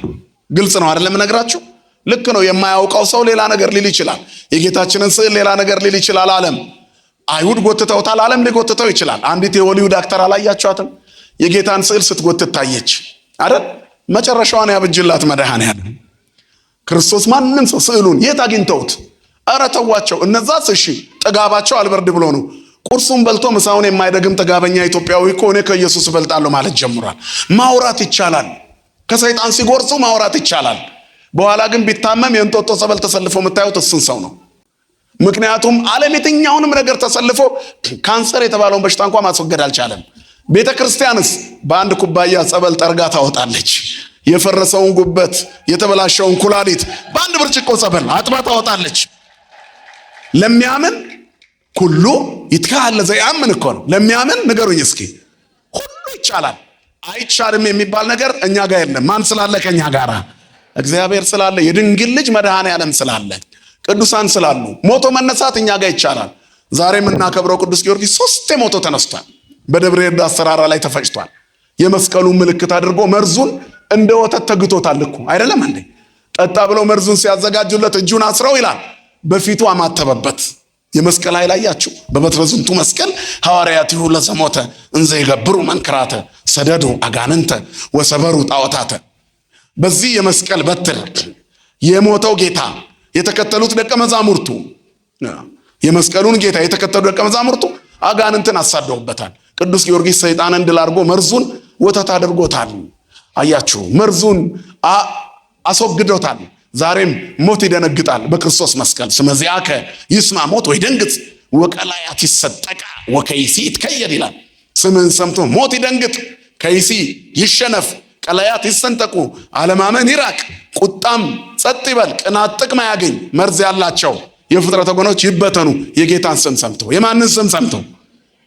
ግልጽ ነው አይደለም? እነግራችሁ ልክ ነው። የማያውቀው ሰው ሌላ ነገር ሊል ይችላል። የጌታችንን ስዕል ሌላ ነገር ሊል ይችላል። ዓለም አይሁድ ጎትተውታል። ዓለም ሊጎትተው ይችላል። አንዲት የሆሊውድ አክተር አላያችኋትም? የጌታን ስዕል ስትጎትት ታየች አይደል? መጨረሻዋን ያብጅላት መድኃኔዓለም ክርስቶስ። ማንም ሰው ስዕሉን የት አግኝተውት? ኧረ ተዋቸው። እነዛስ እሺ ጥጋባቸው አልበርድ ብሎ ነው። ቁርሱን በልቶ ምሳውን የማይደግም ጥጋበኛ ኢትዮጵያዊ እኮ እኔ ከኢየሱስ እበልጣለሁ ማለት ጀምሯል። ማውራት ይቻላል። ከሰይጣን ሲጎርሱ ማውራት ይቻላል። በኋላ ግን ቢታመም የእንጦጦ ጸበል ተሰልፎ የምታዩት እሱን ሰው ነው። ምክንያቱም ዓለም የትኛውንም ነገር ተሰልፎ ካንሰር የተባለውን በሽታ እንኳን ማስወገድ አልቻለም። ቤተ ክርስቲያንስ በአንድ ኩባያ ጸበል ጠርጋ ታወጣለች። የፈረሰውን ጉበት፣ የተበላሸውን ኩላሊት በአንድ ብርጭቆ ጸበል አጥባ ታወጣለች። ለሚያምን ሁሉ ይትካለ ዘያምን እኮ ነው። ለሚያምን ንገሩኝ እስኪ ሁሉ ይቻላል። አይቻልም የሚባል ነገር እኛ ጋር የለም። ማን ስላለ? ከኛ ጋር እግዚአብሔር ስላለ፣ የድንግል ልጅ መድኃኔዓለም ስላለ፣ ቅዱሳን ስላሉ ሞቶ መነሳት እኛ ጋር ይቻላል። ዛሬ የምናከብረው ቅዱስ ጊዮርጊስ 3 ሞቶ ተነስቷል። በደብረ ኤርዳስ ተራራ ላይ ተፈጭቷል። የመስቀሉን ምልክት አድርጎ መርዙን እንደ ወተት ተግቶታል እኮ አይደለም እንዴ? ጠጣ ብለው መርዙን ሲያዘጋጁለት እጁን አስረው ይላል በፊቱ አማተበበት። የመስቀል ኃይል አያችሁ? በበትረ ዝንቱ መስቀል ሐዋርያቲሁ ለዘሞተ እንዘ ይገብሩ መንክራተ ሰደዱ አጋንንተ ወሰበሩ ጣዖታተ። በዚህ የመስቀል በትር የሞተው ጌታ የተከተሉት ደቀ መዛሙርቱ፣ የመስቀሉን ጌታ የተከተሉ ደቀ መዛሙርቱ አጋንንትን አሳደውበታል። ቅዱስ ጊዮርጊስ ሰይጣንን ድል አድርጎ መርዙን ወተት አድርጎታል። አያችሁ? መርዙን አስወግዶታል። ዛሬም ሞት ይደነግጣል በክርስቶስ መስቀል። ስመዚያከ ይስማ ሞት ወይ ደንግጥ ወቀላያት ይሰጠቃ ወከይሲ ይትከየድ ይላል። ስምን ሰምቶ ሞት ይደንግጥ፣ ከይሲ ይሸነፍ፣ ቀላያት ይሰንጠቁ፣ አለማመን ይራቅ፣ ቁጣም ጸጥ ይበል፣ ቅናት ጥቅም ያገኝ። መርዝ ያላቸው የፍጥረት ወገኖች ይበተኑ። የጌታን ስም ሰምቶ፣ የማንን ስም ሰምቶ?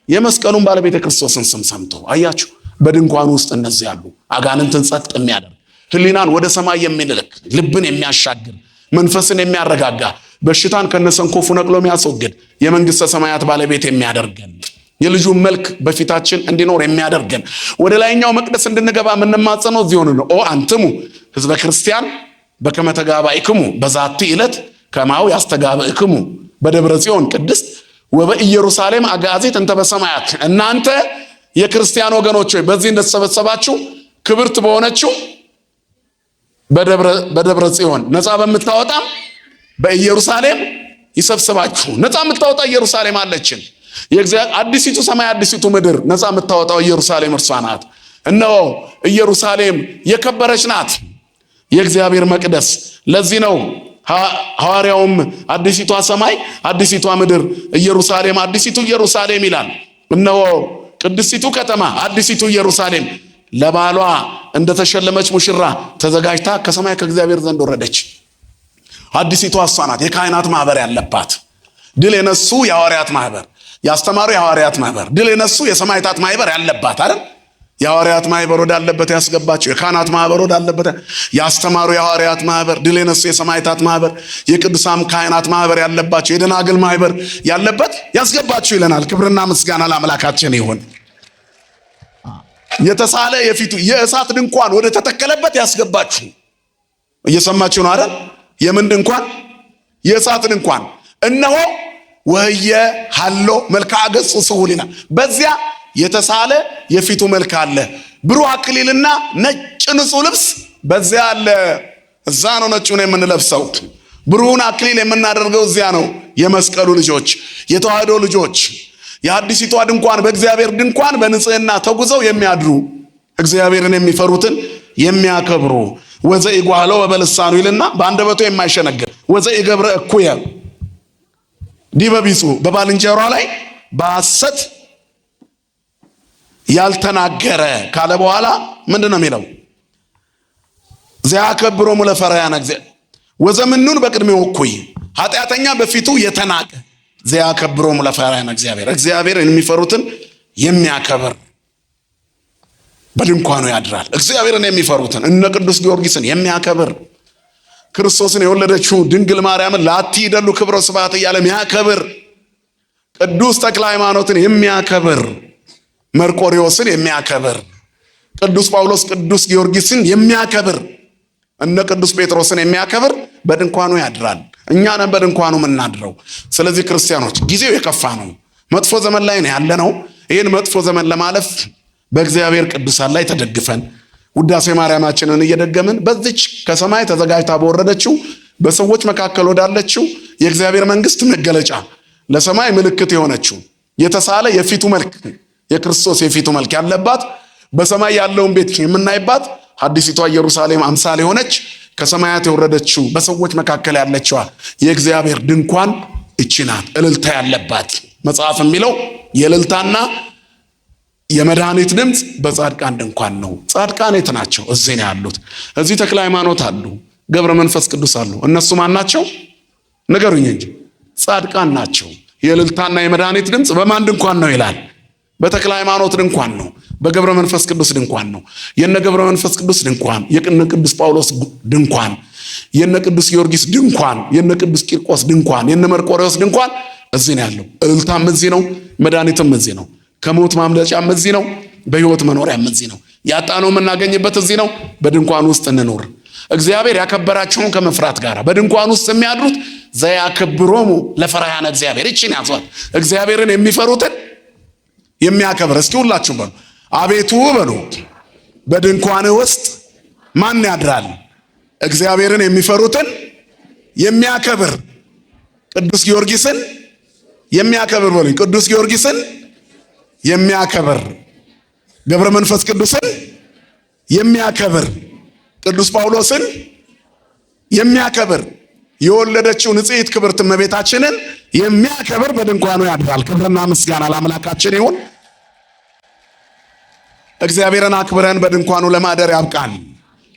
የመስቀሉን ባለቤተ ክርስቶስን ስም ሰምቶ። አያችሁ? በድንኳኑ ውስጥ እነዚህ ያሉ አጋንንትን ጸጥ የሚያደርግ ህሊናን ወደ ሰማይ የሚልክ ልብን የሚያሻግር መንፈስን የሚያረጋጋ በሽታን ከነሰንኮፉ ነቅሎ የሚያስወግድ የመንግስተ ሰማያት ባለቤት የሚያደርገን የልጁን መልክ በፊታችን እንዲኖር የሚያደርገን ወደ ላይኛው መቅደስ እንድንገባ የምንማጸነው እዚህ ሆነ ነው። ኦ አንትሙ ህዝበ ክርስቲያን በከመ ተጋባእክሙ በዛቲ ዕለት ከማሁ ያስተጋብእክሙ በደብረ ጽዮን ቅድስት ወበኢየሩሳሌም አጋዚት እንተ በሰማያት። እናንተ የክርስቲያን ወገኖች ሆይ በዚህ እንደተሰበሰባችሁ ክብርት በሆነችው በደብረ ጽዮን ነፃ በምታወጣም በኢየሩሳሌም ይሰብስባችሁ። ነፃ የምታወጣ ኢየሩሳሌም አለችን። የእግዚአብሔር አዲሲቱ ሰማይ አዲሲቱ ምድር ነፃ የምታወጣው ኢየሩሳሌም እርሷ ናት። እነሆ ኢየሩሳሌም የከበረች ናት፣ የእግዚአብሔር መቅደስ። ለዚህ ነው ሐዋርያውም አዲሲቷ ሰማይ አዲሲቷ ምድር ኢየሩሳሌም አዲሲቱ ኢየሩሳሌም ይላል። እነሆ ቅድስቲቱ ከተማ አዲሲቱ ኢየሩሳሌም ለባሏ እንደተሸለመች ሙሽራ ተዘጋጅታ ከሰማይ ከእግዚአብሔር ዘንድ ወረደች። አዲሲቷ እሷ ናት። የካህናት ማህበር ያለባት ድል የነሱ የሐዋርያት ማህበር ያስተማሩ የሐዋርያት ማህበር ድል የነሱ የሰማዕታት ማህበር ያለባት አይደል? የሐዋርያት ማህበር ወዳለበት ያስገባቸው፣ የካህናት ማህበር ወዳለበት ያስተማሩ የሐዋርያት ማህበር ድል የነሱ የሰማዕታት ማህበር የቅዱሳን ካህናት ማህበር ያለባቸው የደናግል ማህበር ያለበት ያስገባቸው ይለናል። ክብርና ምስጋና ለአምላካችን ይሁን። የተሳለ የፊቱ የእሳት ድንኳን ወደ ተተከለበት ያስገባችሁ። እየሰማችሁ ነው አይደል? የምን ድንኳን? የእሳት ድንኳን። እነሆ ወህየ ሃሎ መልክዐ ገጹ ስሁል ይላል። በዚያ የተሳለ የፊቱ መልክ አለ። ብሩህ አክሊልና ነጭ ንጹህ ልብስ በዚያ አለ። እዛ ነው ነጩን የምንለብሰው። ብሩህን አክሊል የምናደርገው እዚያ ነው። የመስቀሉ ልጆች፣ የተዋህዶ ልጆች፣ የአዲሲቷ ድንኳን በእግዚአብሔር ድንኳን በንጽህና ተጉዘው የሚያድሩ እግዚአብሔርን የሚፈሩትን የሚያከብሩ ወዘኢጓሎ በልሳኑ ይልና በአንደበቱ የማይሸነገር ወዘኢገብረ እኩየ ዲበ ቢጹ በባልንጀሯ ላይ በሐሰት ያልተናገረ ካለ በኋላ ምንድን ነው የሚለው? ዘያከብሮሙ ለፈሪሃነ እግዚአብሔር ወዘምኑን በቅድሜው እኩይ ኃጢአተኛ በፊቱ የተናቀ ዘያከብሮሙ ለፈሪሃነ እግዚአብሔር እግዚአብሔርን የሚፈሩትን የሚያከብር በድንኳኑ ያድራል። እግዚአብሔርን የሚፈሩትን እነ ቅዱስ ጊዮርጊስን የሚያከብር ክርስቶስን የወለደችው ድንግል ማርያምን ላቲ ይደሉ ክብረ ስብሐት እያለ የሚያከብር ቅዱስ ተክለ ሃይማኖትን የሚያከብር መርቆሪዎስን የሚያከብር ቅዱስ ጳውሎስ ቅዱስ ጊዮርጊስን የሚያከብር እነ ቅዱስ ጴጥሮስን የሚያከብር በድንኳኑ ያድራል። እኛ ነን በድንኳኑ የምናድረው። ስለዚህ ክርስቲያኖች ጊዜው የከፋ ነው። መጥፎ ዘመን ላይ ነው ያለነው። ይህን መጥፎ ዘመን ለማለፍ በእግዚአብሔር ቅዱሳን ላይ ተደግፈን ውዳሴ ማርያማችንን እየደገምን በዚች ከሰማይ ተዘጋጅታ በወረደችው በሰዎች መካከል ወዳለችው የእግዚአብሔር መንግስት መገለጫ ለሰማይ ምልክት የሆነችው የተሳለ የፊቱ መልክ የክርስቶስ የፊቱ መልክ ያለባት በሰማይ ያለውን ቤት የምናይባት አዲሲቷ ኢየሩሳሌም አምሳል የሆነች ከሰማያት የወረደችው በሰዎች መካከል ያለችዋ የእግዚአብሔር ድንኳን እቺ ናት። እልልታ ያለባት መጽሐፍ የሚለው የእልልታና የመድኃኒት ድምፅ በጻድቃን ድንኳን ነው። ጻድቃን የት ናቸው? እዚህ ነው ያሉት። እዚህ ተክለ ሃይማኖት አሉ፣ ገብረ መንፈስ ቅዱስ አሉ። እነሱ ማን ናቸው? ንገሩኝ እንጂ። ጻድቃን ናቸው። የእልልታና የመድኃኒት ድምፅ በማን ድንኳን ነው ይላል? በተክለ ሃይማኖት ድንኳን ነው። በገብረ መንፈስ ቅዱስ ድንኳን ነው። የነ ገብረ መንፈስ ቅዱስ ድንኳን፣ የነ ቅዱስ ጳውሎስ ድንኳን፣ የነ ቅዱስ ጊዮርጊስ ድንኳን፣ የነ ቅዱስ ቂርቆስ ድንኳን፣ የነ መርቆሬዎስ ድንኳን እዚህ ነው ያለው። እልልታም እዚህ ነው፣ መድኃኒትም እዚህ ነው። ከሞት ማምለጫም እዚህ ነው፣ በህይወት መኖሪያም እዚህ ነው። ያጣነው የምናገኝበት እዚህ ነው። በድንኳን ውስጥ እንኖር። እግዚአብሔር ያከበራቸውን ከመፍራት ጋር በድንኳን ውስጥ የሚያድሩት ዘያከብሮሙ ለፈሪሃነ እግዚአብሔር። ይህችን ያዟት። እግዚአብሔርን የሚፈሩትን የሚያከብር። እስኪ ሁላችሁ በሉ አቤቱ በሉ በድንኳንህ ውስጥ ማን ያድራል? እግዚአብሔርን የሚፈሩትን የሚያከብር ቅዱስ ጊዮርጊስን የሚያከብር በሉኝ። ቅዱስ ጊዮርጊስን የሚያከብር፣ ገብረ መንፈስ ቅዱስን የሚያከብር፣ ቅዱስ ጳውሎስን የሚያከብር፣ የወለደችው ንጽሕት ክብርት እመቤታችንን የሚያከብር በድንኳኑ ያድራል። ክብርና ምስጋና ለአምላካችን ይሁን። እግዚአብሔርን አክብረን በድንኳኑ ለማደር ያብቃን።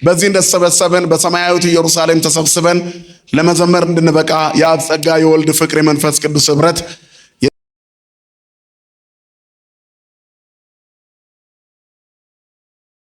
በዚህ እንደተሰበሰብን በሰማያዊት ኢየሩሳሌም ተሰብስበን ለመዘመር እንድንበቃ የአብ ጸጋ የወልድ ፍቅር የመንፈስ ቅዱስ ኅብረት